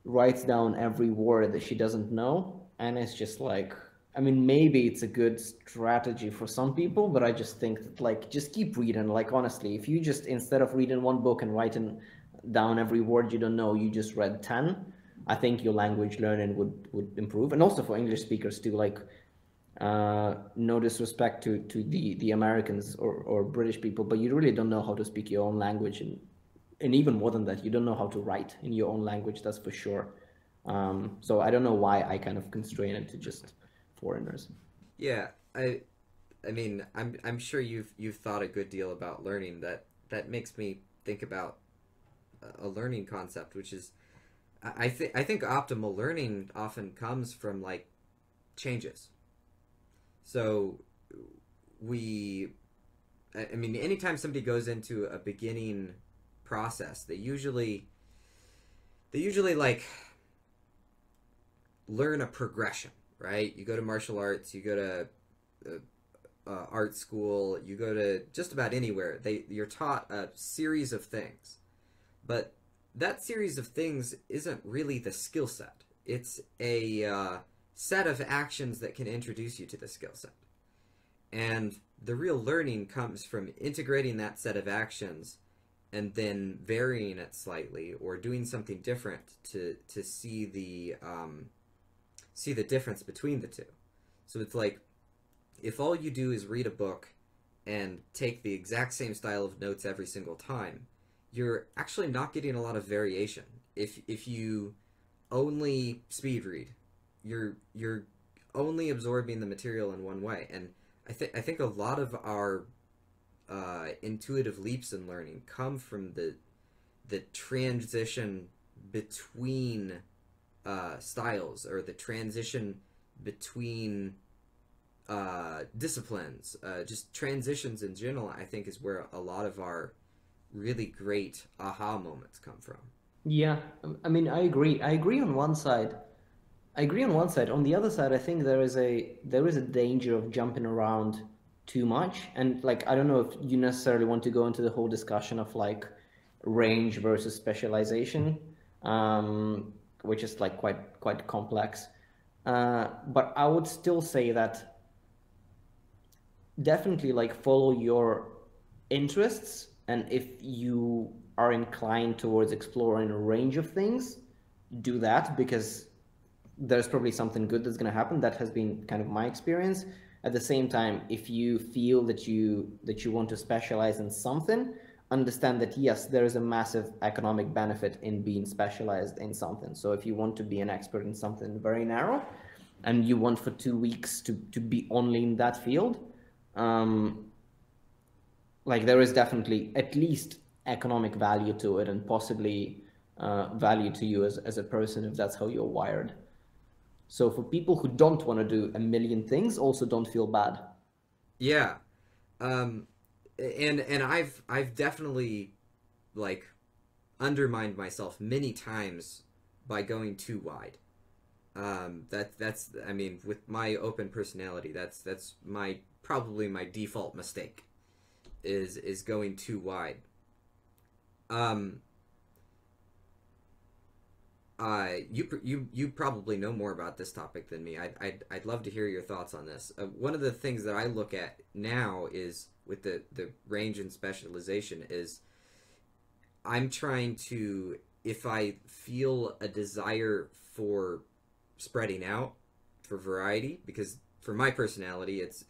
writes down every word that she doesn't know, and it's just like, I mean, maybe it's a good strategy for some people, but I just think that like just keep reading. Like honestly, if you just, instead of reading one book and writing down every word you don't know, you just read 10, I think your language learning would improve. And also for English speakers too, like no disrespect to the Americans or British people, but you really don't know how to speak your own language, and even more than that, you don't know how to write in your own language, that's for sure. So I don't know why I kind of constrain it to just foreigners. Yeah, I mean, I'm sure you've thought a good deal about learning. That makes me think about a learning concept, which is I think optimal learning often comes from like changes. So I mean, anytime somebody goes into a beginning process, they usually like learn a progression, right? You go to martial arts, you go to art school, you go to just about anywhere. You're taught a series of things, but that series of things isn't really the skill set. It's a set of actions that can introduce you to the skill set. And the real learning comes from integrating that set of actions and then varying it slightly or doing something different to see the difference between the two. So it's like if all you do is read a book and take the exact same style of notes every single time, you're actually not getting a lot of variation. If you only speed read, you're only absorbing the material in one way. And I think a lot of our intuitive leaps in learning come from the transition between styles, or the transition between disciplines, just transitions in general. I think is where a lot of our really great aha moments come from. Yeah, I mean, I agree. I agree on one side. I agree on one side. On the other side, I think there is a danger of jumping around too much. And like, I don't know if you necessarily want to go into the whole discussion of like range versus specialization, which is like quite complex. But I would still say that definitely like follow your interests, and if you are inclined towards exploring a range of things, do that, because there's probably something good that's going to happen. That has been kind of my experience. At the same time, if you feel that you want to specialize in something, understand that yes, there is a massive economic benefit in being specialized in something. So if you want to be an expert in something very narrow and you want for 2 weeks to be only in that field, like there is definitely at least economic value to it, and possibly value to you as a person if that's how you're wired. So for people who don't want to do a million things, also don't feel bad. Yeah. Um, and I've definitely like undermined myself many times by going too wide. That's I mean, with my open personality, that's my probably my default mistake is going too wide. Um, you probably know more about this topic than me. I'd love to hear your thoughts on this. One of the things that I look at now is with the range and specialization is I'm trying to, if I feel a desire for spreading out, for variety, because for my personality it's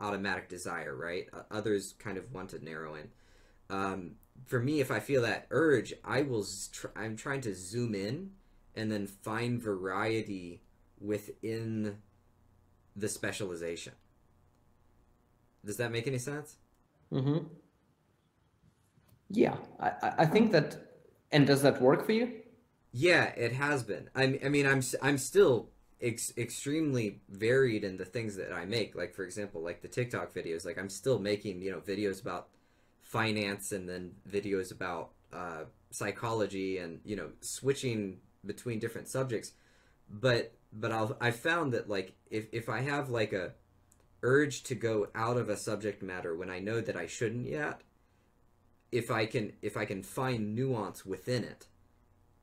automatic desire, right? Others kind of want to narrow in. For me, if I feel that urge, I'm trying to zoom in and then find variety within the specialization. Does that make any sense? Mm-hmm. Yeah, I think that. And does that work for you? Yeah, it has been. I mean, I'm still extremely varied in the things that I make. Like for example, like the TikTok videos. Like I'm still making videos about finance, and then videos about psychology, and switching between different subjects. But I found that like if I have like a urge to go out of a subject matter when I know that I shouldn't yet, if I can find nuance within it,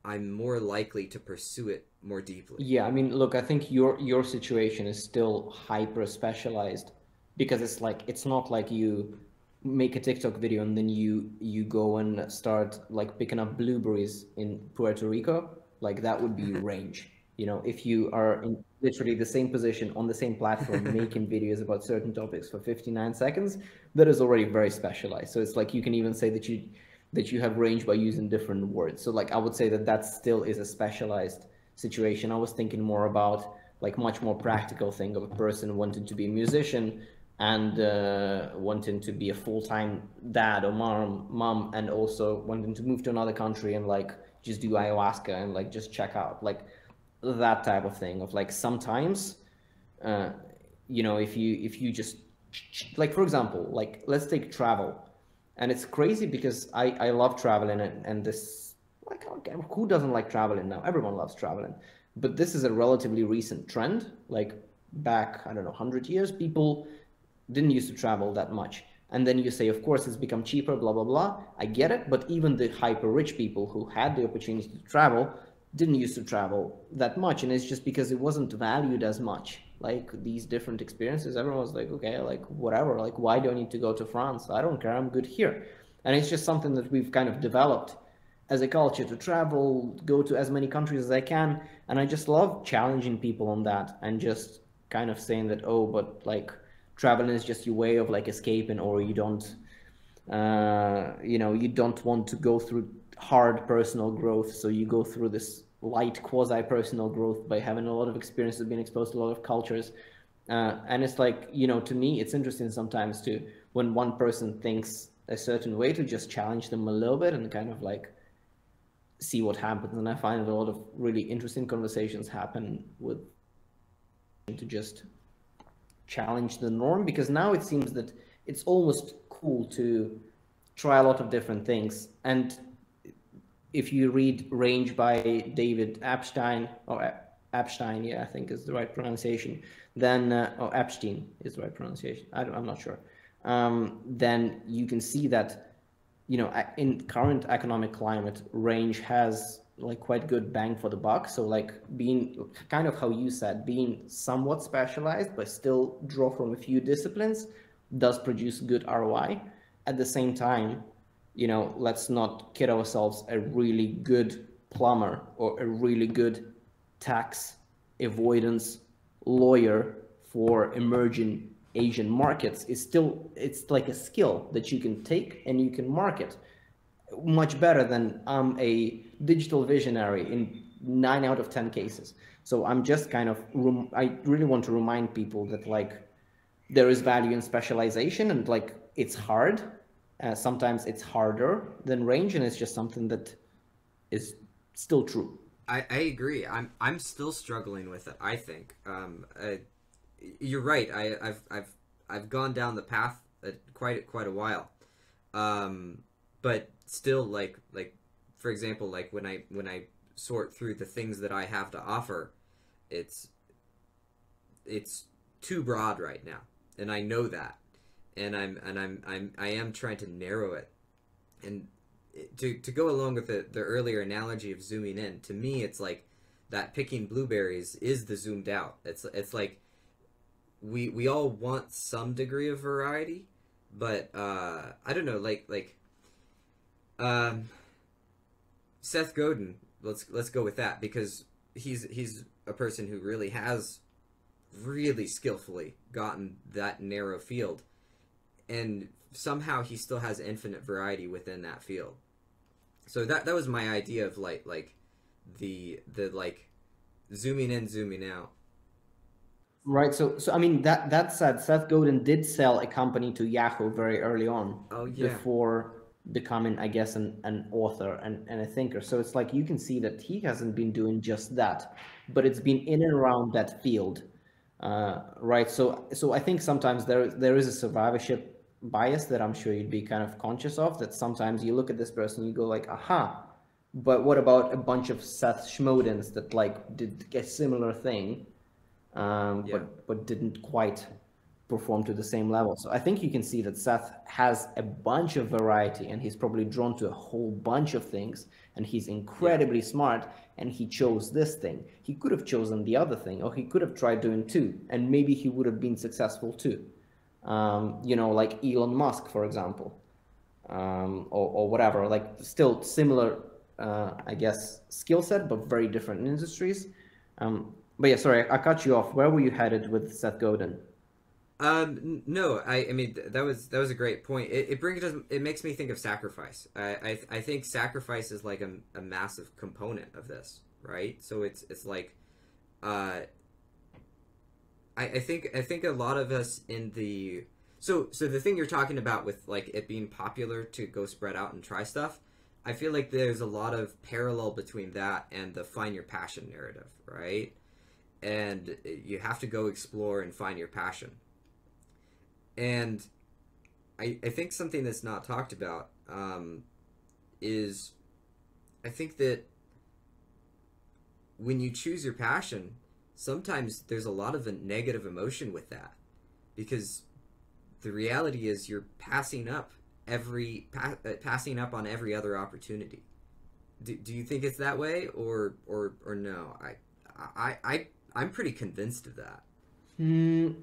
I'm more likely to pursue it more deeply. Yeah, I mean, look, I think your situation is still hyper specialized, because it's like it's not like you make a TikTok video and then you go and start like picking up blueberries in Puerto Rico. Like that would be range. If you are in literally the same position on the same platform making videos about certain topics for 59 seconds, that is already very specialized. So it's like you can even say that you have range by using different words. So like I would say that still is a specialized situation. I was thinking more about like much more practical thing of a person wanting to be a musician and wanting to be a full-time dad or mom, and also wanting to move to another country and like just do ayahuasca and like just check out like that type of thing of like sometimes uh, if you just like for example, like let's take travel. And it's crazy because I love traveling, and this, like, okay, who doesn't like traveling now? Everyone loves traveling. But this is a relatively recent trend. Like back, I don't know, 100 years, people didn't used to travel that much. And then you say, of course, it's become cheaper, blah, blah, blah. I get it. But even the hyper rich people who had the opportunity to travel didn't used to travel that much. And it's just because it wasn't valued as much. Like these different experiences, everyone was like, okay, like whatever. Like, why do I need to go to France? I don't care. I'm good here. And it's just something that we've kind of developed as a culture to travel, go to as many countries as I can. And I just love challenging people on that and just kind of saying that, oh, but like, traveling is just your way of like escaping, or you don't you don't want to go through hard personal growth, so you go through this light quasi personal growth by having a lot of experiences, being exposed to a lot of cultures. And it's like, to me it's interesting sometimes to, when one person thinks a certain way, to just challenge them a little bit and kind of like see what happens. And I find that a lot of really interesting conversations happen with to just challenge the norm, because now it seems that it's almost cool to try a lot of different things. And if you read Range by David Epstein, or Epstein, yeah, I think is the right pronunciation, then, or Epstein is the right pronunciation, I'm not sure, then you can see that in current economic climate, range has like quite good bang for the buck. So like being kind of how you said, being somewhat specialized but still draw from a few disciplines does produce good ROI. At the same time, let's not kid ourselves, a really good plumber or a really good tax avoidance lawyer for emerging Asian markets is still, it's like a skill that you can take and you can market much better than I'm a digital visionary in 9 out of 10 cases. So I'm just kind of, I really want to remind people that like there is value in specialization, and like it's hard. Sometimes it's harder than range, and it's just something that is still true. I agree. I'm still struggling with it. I think you're right. I've gone down the path quite a while, but still like for example, like when I sort through the things that I have to offer, it's it's too broad right now, and I know that, and I am trying to narrow it, and to go along with the earlier analogy of zooming in. To me, it's like that picking blueberries is the zoomed out. It's like we all want some degree of variety, but I don't know, um, Seth Godin. Let's go with that, because he's a person who really has really skillfully gotten that narrow field, and somehow he still has infinite variety within that field. So that was my idea of like the like zooming in, zooming out. Right. So I mean that said, Seth Godin did sell a company to Yahoo very early on Oh yeah, before becoming, I guess, an author and a thinker. So it's like you can see that he hasn't been doing just that, but it's been in and around that field. Right. So I think sometimes there is a survivorship bias that I'm sure you'd be kind of conscious of, that sometimes you look at this person, you go like, aha, but what about a bunch of Seth Schmodens that like did a similar thing, yeah, but didn't quite perform to the same level. So I think you can see that Seth has a bunch of variety, and he's probably drawn to a whole bunch of things, and he's yeah, incredibly smart, and he chose this thing. He could have chosen the other thing, or he could have tried doing two, and maybe he would have been successful too. Like Elon Musk, for example, or whatever, like still similar, I guess, skill set, but very different industries. But yeah, sorry, I cut you off. Where were you headed with Seth Godin? No, I mean that was a great point. It makes me think of sacrifice. I think sacrifice is like a massive component of this, right? So it's like, uh, I think a lot of us in the so the thing you're talking about with like it being popular to go spread out and try stuff. I feel like there's a lot of parallel between that and the find your passion narrative, right? And you have to go explore and find your passion. And I think something that's not talked about, is I think that when you choose your passion, sometimes there's a lot of a negative emotion with that, because the reality is you're passing up on every other opportunity. Do you think it's that way, or no? I'm pretty convinced of that. Hmm.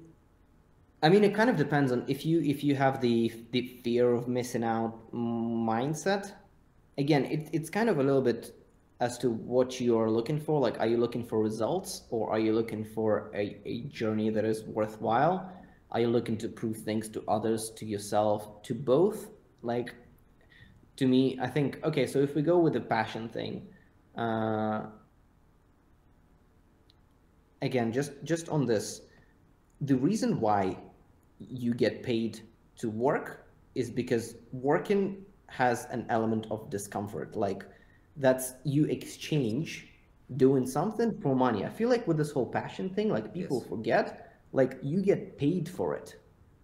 I mean, it kind of depends on if you have the fear of missing out mindset. Again, it's kind of a little bit as to what you're looking for. Like, are you looking for results, or are you looking for a journey that is worthwhile? Are you looking to prove things to others, to yourself, to both? Like, to me, I think, okay, so if we go with the passion thing, uh, again, just on this, the reason why you get paid to work is because working has an element of discomfort. Like, that's, you exchange doing something for money. I feel like with this whole passion thing, like people Yes. forget, like you get paid for it.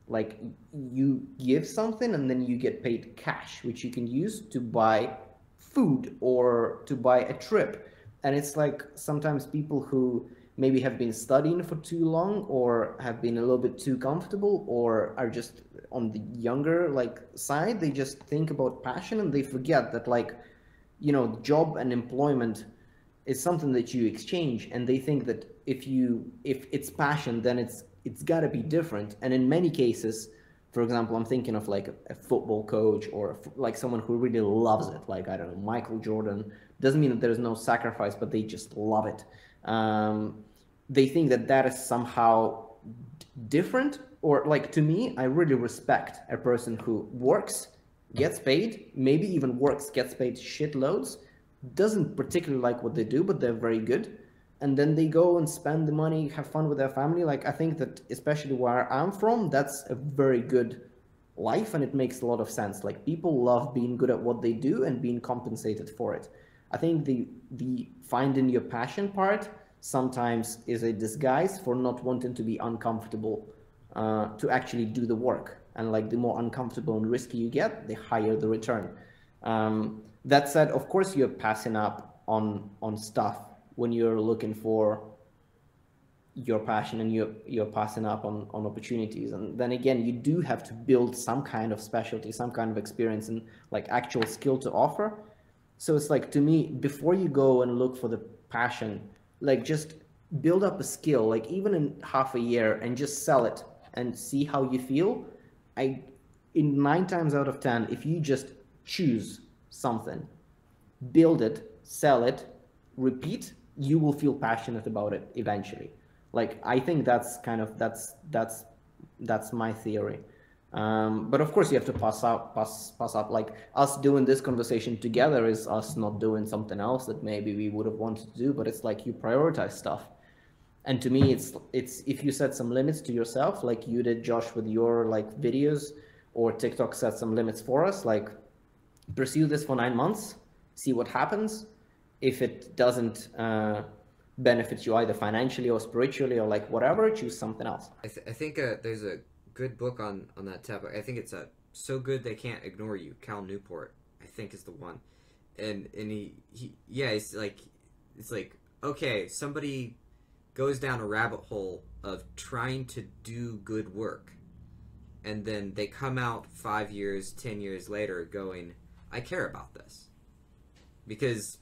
Like you give something and then you get paid cash, which you can use to buy food or to buy a trip. And it's like sometimes people who maybe have been studying for too long, or have been a little bit too comfortable, or are just on the younger like side. They just think about passion and they forget that, like, job and employment is something that you exchange, and they think that if it's passion, then it's got to be different. And in many cases, for example, I'm thinking of like a football coach, or like someone who really loves it, like, I don't know, Michael Jordan. Doesn't mean that there's no sacrifice, but they just love it. They think that that is somehow different. Or, like, to me, I really respect a person who works, gets paid, maybe even works, gets paid shitloads, doesn't particularly like what they do, but they're very good, and then they go and spend the money, have fun with their family. Like, I think that, especially where I'm from, that's a very good life, and it makes a lot of sense. Like, people love being good at what they do and being compensated for it. I think the finding your passion part sometimes is a disguise for not wanting to be uncomfortable, to actually do the work. And, like, the more uncomfortable and risky you get, the higher the return. That said, of course, you're passing up on stuff when you're looking for your passion, and you're passing up on opportunities. And then again, you do have to build some kind of specialty, some kind of experience, and like actual skill to offer. So it's like, to me, before you go and look for the passion, like, just build up a skill, like even in half a year, and just sell it and see how you feel. In 9 times out of 10, if you just choose something, build it, sell it, repeat, you will feel passionate about it eventually. Like, I think that's kind of that's my theory. But of course, you have to pass up. Like, us doing this conversation together is us not doing something else that maybe we would have wanted to do. But it's like, you prioritize stuff. And to me, it's if you set some limits to yourself, like you did, Josh, with your like videos, or TikTok set some limits for us, like, pursue this for 9 months, see what happens. If it doesn't benefit you either financially or spiritually or like whatever, choose something else. I think there's a good book on that topic. I think it's So Good They Can't Ignore You. Cal Newport, I think, is the one. And he yeah, it's like, okay, somebody goes down a rabbit hole of trying to do good work, and then they come out 5 years, 10 years later going, I care about this. Because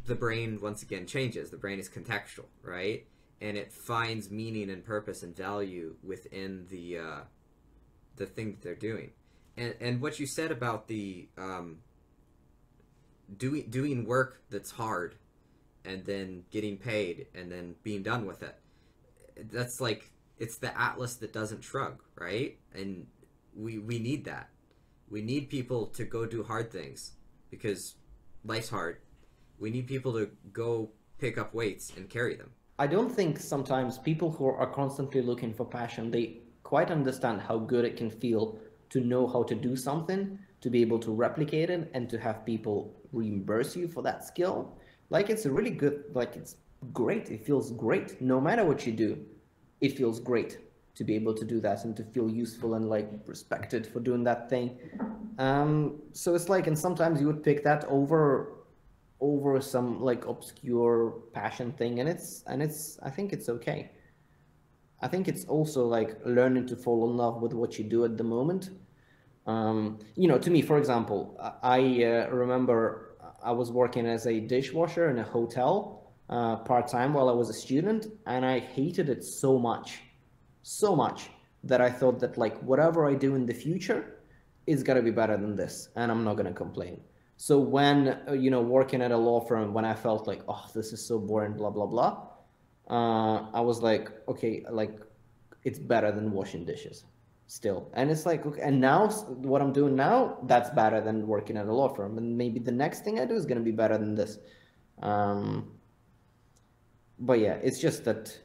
the brain, once again, changes. The brain is contextual, right? And it finds meaning and purpose and value within the thing that they're doing. And what you said about the doing work that's hard, and then getting paid, and then being done with it, that's like, it's the atlas that doesn't shrug, right? And we need that. We need people to go do hard things, because life's hard. We need people to go pick up weights and carry them. I don't think sometimes people who are constantly looking for passion, they quite understand how good it can feel to know how to do something, to be able to replicate it, and to have people reimburse you for that skill. Like, it's a really good, like, it's great. It feels great. No matter what you do, it feels great to be able to do that and to feel useful and like respected for doing that thing. So it's like, and sometimes you would pick that over some like obscure passion thing, and I think it's okay. I think it's also like learning to fall in love with what you do at the moment. To me, for example, I remember I was working as a dishwasher in a hotel part-time while I was a student, and I hated it so much that I thought that, like, whatever I do in the future is gonna be better than this, and I'm not gonna complain. So when, working at a law firm, when I felt like, oh, this is so boring, blah, blah, blah, I was like, okay, like, it's better than washing dishes still. And it's like, okay, and now what I'm doing now, that's better than working at a law firm. And maybe the next thing I do is going to be better than this. But yeah, it's just that,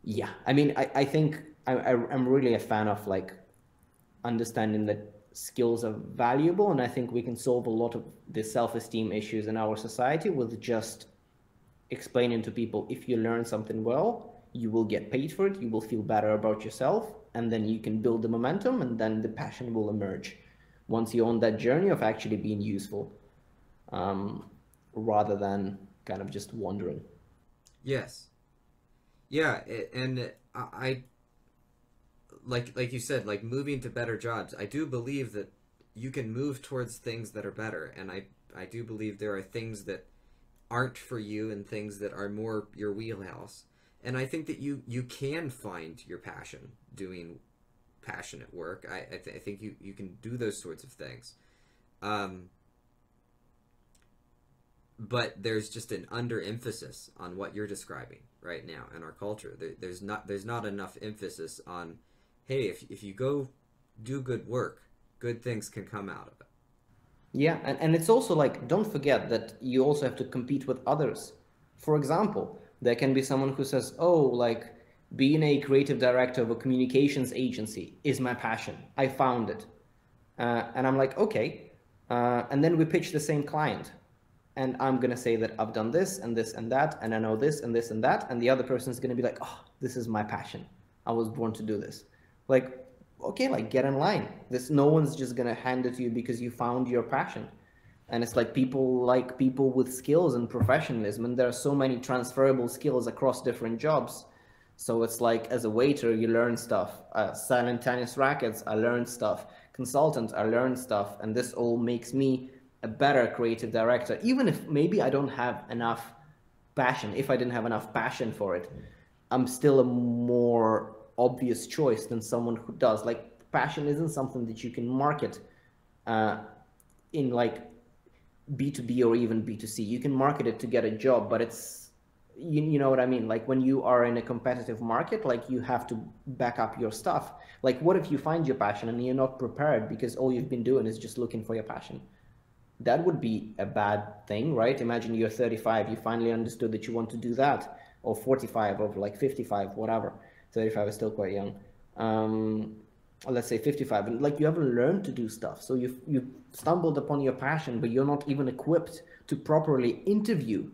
yeah, I mean, I think I'm really a fan of like understanding that skills are valuable, and I think we can solve a lot of the self-esteem issues in our society with just explaining to people, if you learn something well, you will get paid for it, you will feel better about yourself, and then you can build the momentum, and then the passion will emerge once you're on that journey of actually being useful, rather than kind of just wandering. Yes. Yeah, and I like you said, like moving to better jobs. I do believe that you can move towards things that are better, and I do believe there are things that aren't for you and things that are more your wheelhouse. And I think that you can find your passion doing passionate work. I think you can do those sorts of things. Um, but there's just an underemphasis on what you're describing right now in our culture. There's not enough emphasis on, hey, if you go do good work, good things can come out of it. Yeah, and it's also like, don't forget that you also have to compete with others. For example, there can be someone who says, oh, like being a creative director of a communications agency is my passion. I found it. And I'm like, okay. And then we pitch the same client. And I'm going to say that I've done this and this and that, and I know this and this and that. And the other person is going to be like, oh, this is my passion. I was born to do this. Like, okay, like get in line. This, no one's just going to hand it to you because you found your passion. And it's like people with skills and professionalism. And there are so many transferable skills across different jobs. So it's like, as a waiter, you learn stuff. Selling tennis rackets, I learned stuff. Consultant, I learned stuff. And this all makes me a better creative director, even if maybe I don't have enough passion. If I didn't have enough passion for it, I'm still a more obvious choice than someone who does. Like, passion isn't something that you can market uh, in like B2B or even B2C. You can market it to get a job, but it's, you know what I mean? Like when you are in a competitive market, like you have to back up your stuff. Like what if you find your passion and you're not prepared because all you've been doing is just looking for your passion? That would be a bad thing, right? Imagine you're 35, you finally understood that you want to do that, or 45, or like 55, whatever. 35 is still quite young. Let's say 55, and like you haven't learned to do stuff. So you've stumbled upon your passion, but you're not even equipped to properly interview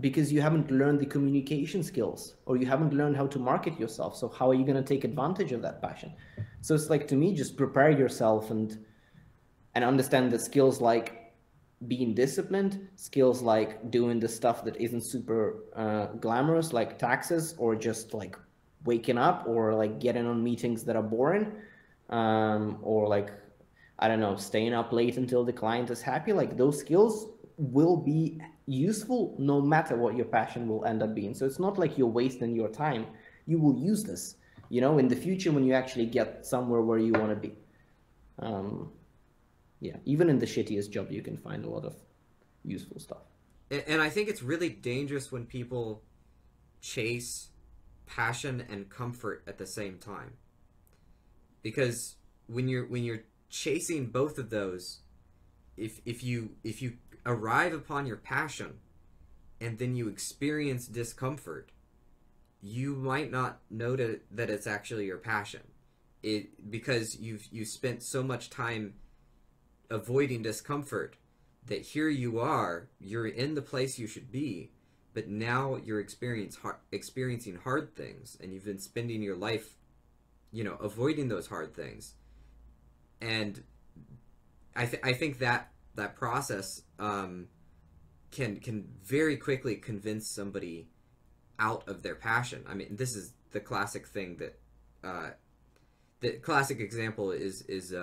because you haven't learned the communication skills, or you haven't learned how to market yourself. So how are you going to take advantage of that passion? So it's like, to me, just prepare yourself and understand that skills like being disciplined, skills like doing the stuff that isn't super glamorous, like taxes, or just like waking up, or like getting on meetings that are boring, or like, I don't know, staying up late until the client is happy. Like those skills will be useful no matter what your passion will end up being. So it's not like you're wasting your time. You will use this, in the future when you actually get somewhere where you want to be. Yeah, even in the shittiest job, you can find a lot of useful stuff. And I think it's really dangerous when people chase passion and comfort at the same time, because when you're chasing both of those, if you arrive upon your passion and then you experience discomfort, you might not know that it's actually your passion, because you spent so much time avoiding discomfort that here you're in the place you should be, but now you're experiencing hard things, and you've been spending your life, avoiding those hard things. And I think that process can very quickly convince somebody out of their passion. I mean, this is the classic thing the classic example is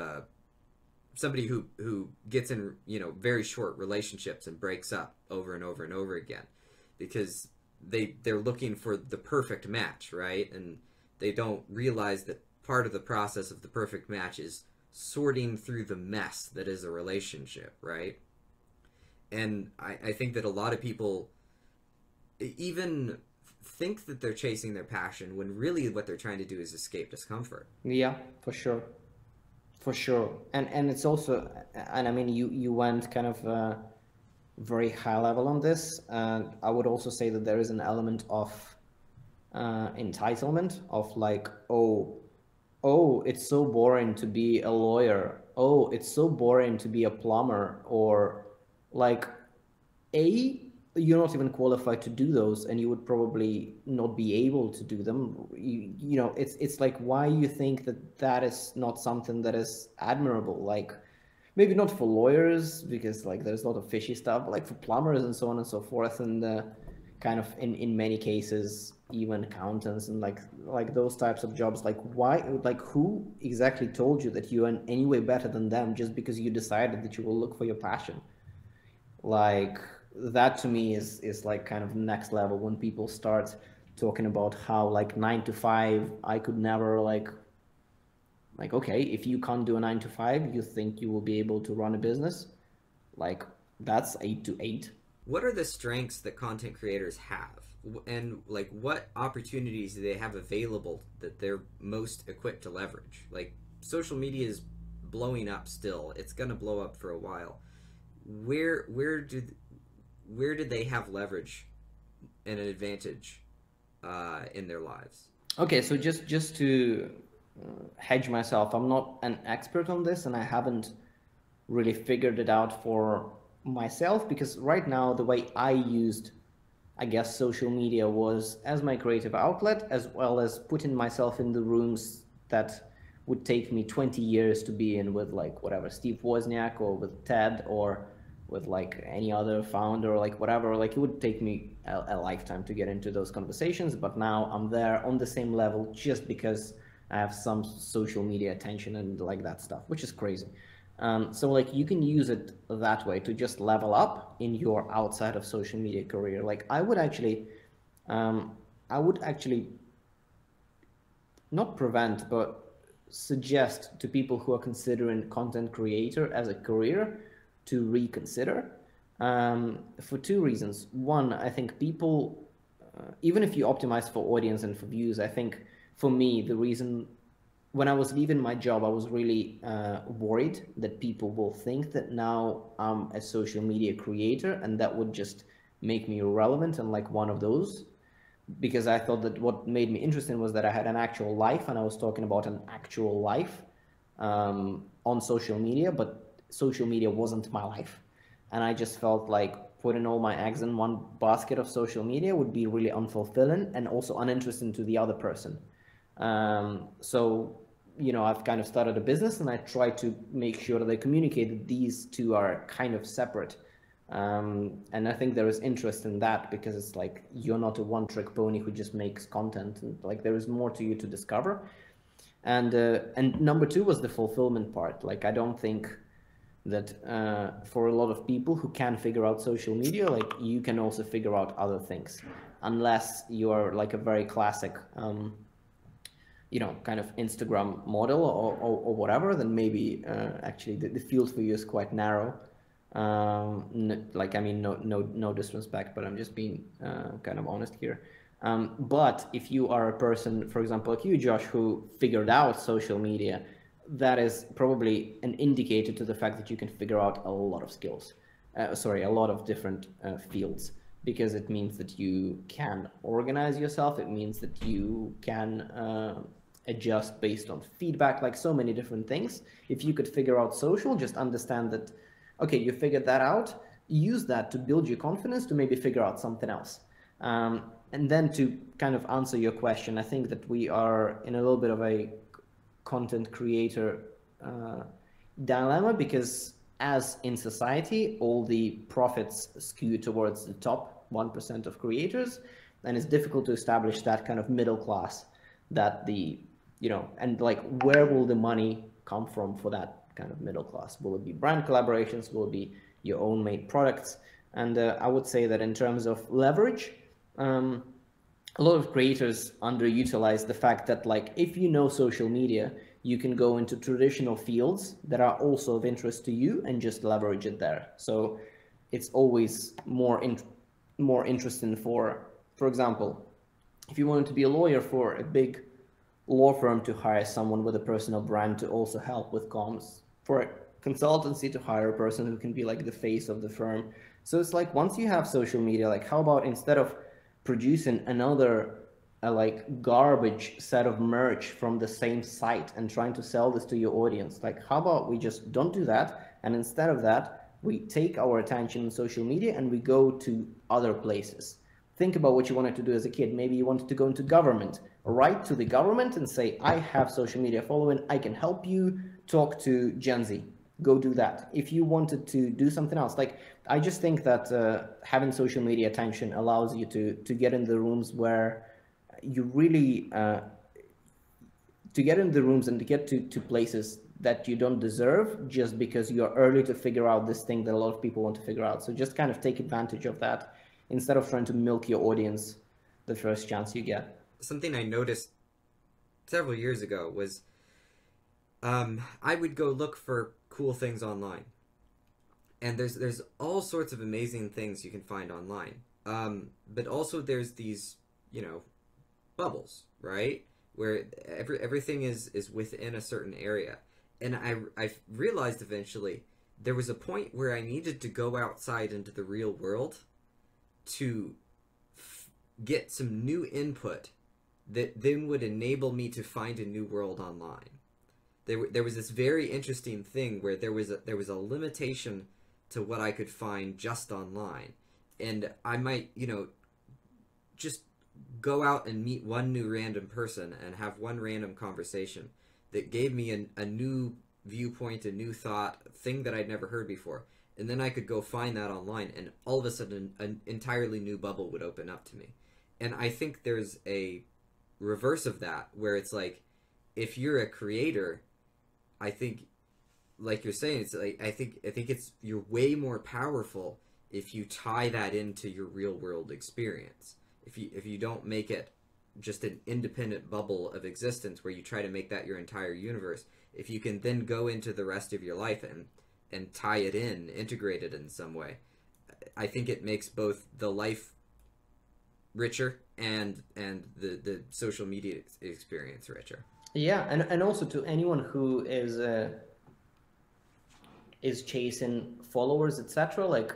somebody who gets in very short relationships and breaks up over and over and over again because they're looking for the perfect match, right? And they don't realize that part of the process of the perfect match is sorting through the mess that is a relationship, right? And I think that a lot of people even think that they're chasing their passion when really what they're trying to do is escape discomfort. Yeah, for sure. For sure. And it's also, and I mean, you went kind of very high level on this. And I would also say that there is an element of entitlement of like, oh, it's so boring to be a lawyer. Oh, it's so boring to be a plumber, or like, you're not even qualified to do those, and you would probably not be able to do them. It's like, why you think that is not something that is admirable? Like, maybe not for lawyers because like there's a lot of fishy stuff, but like for plumbers and so on and so forth. And kind of in many cases, even accountants and like those types of jobs, like why, like who exactly told you that you are in any way better than them just because you decided that you will look for your passion? Like that to me is like kind of next level when people start talking about how like 9 to 5, I could never like, okay, if you can't do a 9 to 5, you think you will be able to run a business? Like that's 8 to 8. What are the strengths that content creators have? And like what opportunities do they have available that they're most equipped to leverage? Like social media is blowing up still. It's going to blow up for a while. Where do they have leverage and an advantage in their lives? Okay, so just to hedge myself, I'm not an expert on this, and I haven't really figured it out for myself, because right now the way I used, I guess, social media was as my creative outlet, as well as putting myself in the rooms that would take me 20 years to be in with like whatever, Steve Wozniak, or with Ted, or with like any other founder, or like whatever. Like it would take me a lifetime to get into those conversations, but now I'm there on the same level just because I have some social media attention and like that stuff, which is crazy. So like you can use it that way to just level up in your outside of social media career. Like I would actually not prevent, but suggest to people who are considering content creator as a career to reconsider, for two reasons. One, I think people, even if you optimize for audience and for views, I think for me, the reason when I was leaving my job, I was really worried that people will think that now I'm a social media creator and that would just make me irrelevant and like one of those, because I thought that what made me interesting was that I had an actual life and I was talking about an actual life on social media, but social media wasn't my life. And I just felt like putting all my eggs in one basket of social media would be really unfulfilling and also uninteresting to the other person. So, you know, I've kind of started a business and I try to make sure that I communicate that these two are kind of separate. And I think there is interest in that because it's like, you're not a one-trick pony who just makes content, and like there is more to you to discover. And number two was the fulfillment part. Like, I don't think that for a lot of people who can figure out social media, like you can also figure out other things, unless you are like a very classic, you know, kind of Instagram model or whatever, then maybe actually the field for you is quite narrow. Like, I mean, no disrespect, but I'm just being kind of honest here. But if you are a person, for example, like you, Josh, who figured out social media, that is probably an indicator to the fact that you can figure out a lot of skills, a lot of different fields, because it means that you can organize yourself. It means that you can adjust based on feedback, like so many different things. If you could figure out social, just understand that, okay, you figured that out, use that to build your confidence to maybe figure out something else. And then to kind of answer your question, I think that we are in a little bit of a content creator dilemma, because as in society, all the profits skew towards the top 1% of creators, and it's difficult to establish that kind of middle class, that the, you know, and like, where will the money come from for that kind of middle class? Will it be brand collaborations? Will it be your own made products? And I would say that in terms of leverage, a lot of creators underutilize the fact that, like, if you know social media, you can go into traditional fields that are also of interest to you and just leverage it there. So it's always more interesting for example, if you wanted to be a lawyer for a big law firm, to hire someone with a personal brand to also help with comms, for a consultancy to hire a person who can be like the face of the firm. So it's like, once you have social media, like, how about instead of producing another like garbage set of merch from the same site and trying to sell this to your audience, like, how about we just don't do that, and instead of that, we take our attention on social media and we go to other places. Think about what you wanted to do as a kid. Maybe you wanted to go into government. Write to the government and say, I have social media following, I can help you talk to Gen Z. go do that. If you wanted to do something else, like I just think that having social media attention allows you to get in the rooms where you really to get in the rooms and to get to places that you don't deserve just because you're early to figure out this thing that a lot of people want to figure out. So just kind of take advantage of that instead of trying to milk your audience the first chance you get. Something I noticed several years ago was I would go look for cool things online. And there's all sorts of amazing things you can find online. But also there's these, bubbles, right? Where everything is within a certain area. And I realized eventually there was a point where I needed to go outside into the real world to get some new input that then would enable me to find a new world online. There was this very interesting thing where there was a limitation to what I could find just online. And I might, just go out and meet one new random person and have one random conversation that gave me a new viewpoint, a new thought, a thing that I'd never heard before. And then I could go find that online, and all of a sudden an entirely new bubble would open up to me. And I think there's a reverse of that, where it's like, if you're a creator, I think, like you're saying, it's like I think you're way more powerful if you tie that into your real world experience. If you don't make it just an independent bubble of existence where you try to make that your entire universe, if you can then go into the rest of your life and tie it in, integrate it in some way, I think it makes both the life richer and the social media experience richer. Yeah, and also to anyone who is chasing followers, etc. Like,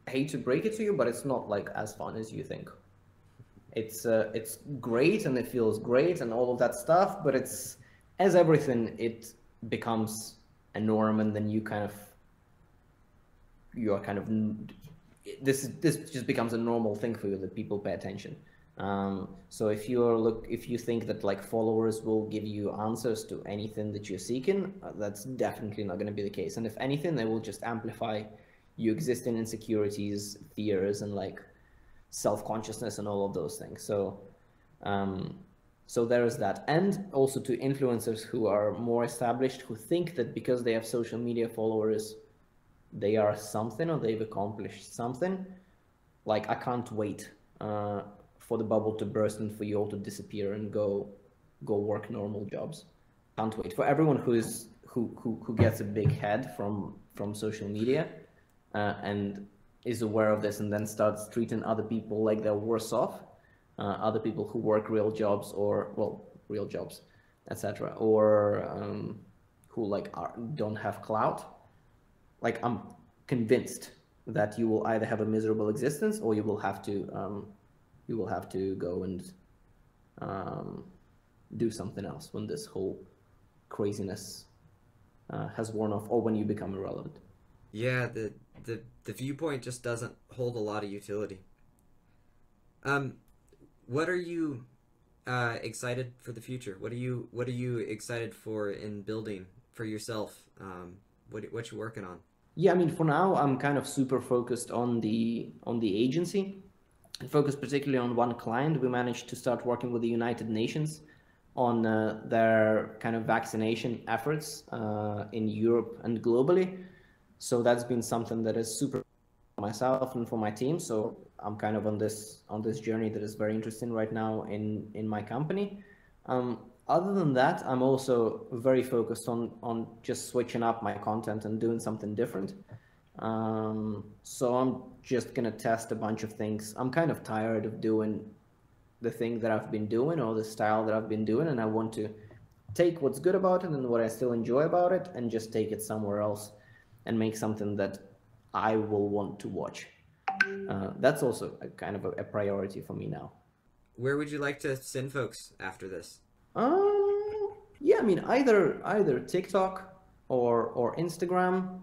I hate to break it to you, but it's not like as fun as you think. It's great and it feels great and all of that stuff, but it's, as everything, it becomes a norm, and then this just becomes a normal thing for you that people pay attention. So if you think that like followers will give you answers to anything that you're seeking, that's definitely not going to be the case. And if anything, they will just amplify your existing insecurities, fears, and like self-consciousness and all of those things. So there is that. And also to influencers who are more established, who think that because they have social media followers, they are something or they've accomplished something. Like, I can't wait for the bubble to burst and for you all to disappear and go work normal jobs. Can't wait. For everyone who gets a big head from social media and is aware of this and then starts treating other people like they're worse off, other people who work real jobs real jobs, etc., or who like don't have clout. Like, I'm convinced that you will either have a miserable existence or you will have to go and do something else when this whole craziness has worn off, or when you become irrelevant. Yeah, the viewpoint just doesn't hold a lot of utility. What are you excited for the future? What are you excited for in building for yourself? What you working on? Yeah, I mean, for now, I'm kind of super focused on the agency. And focused particularly on one client. We managed to start working with the United Nations on their kind of vaccination efforts in Europe and globally. So that's been something that is super for myself and for my team. So I'm kind of on this journey that is very interesting right now in my company. Other than that, I'm also very focused on just switching up my content and doing something different. So I'm just gonna test a bunch of things. I'm kind of tired of doing the thing that I've been doing or the style that I've been doing, and I want to take what's good about it and what I still enjoy about it and just take it somewhere else and make something that I will want to watch. That's also a kind of a priority for me now. Where would you like to send folks after this? Yeah, I mean, either TikTok or Instagram.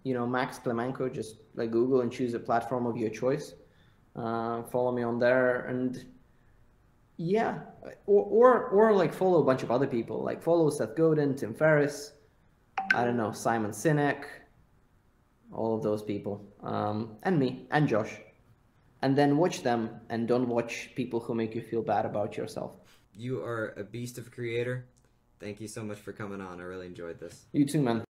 Max Klymenko, just like Google and choose a platform of your choice. Follow me on there, and yeah, or like follow a bunch of other people, like follow Seth Godin, Tim Ferriss, I don't know, Simon Sinek, all of those people, and me, and Josh. And then watch them, and don't watch people who make you feel bad about yourself. You are a beast of a creator. Thank you so much for coming on. I really enjoyed this. You too, man.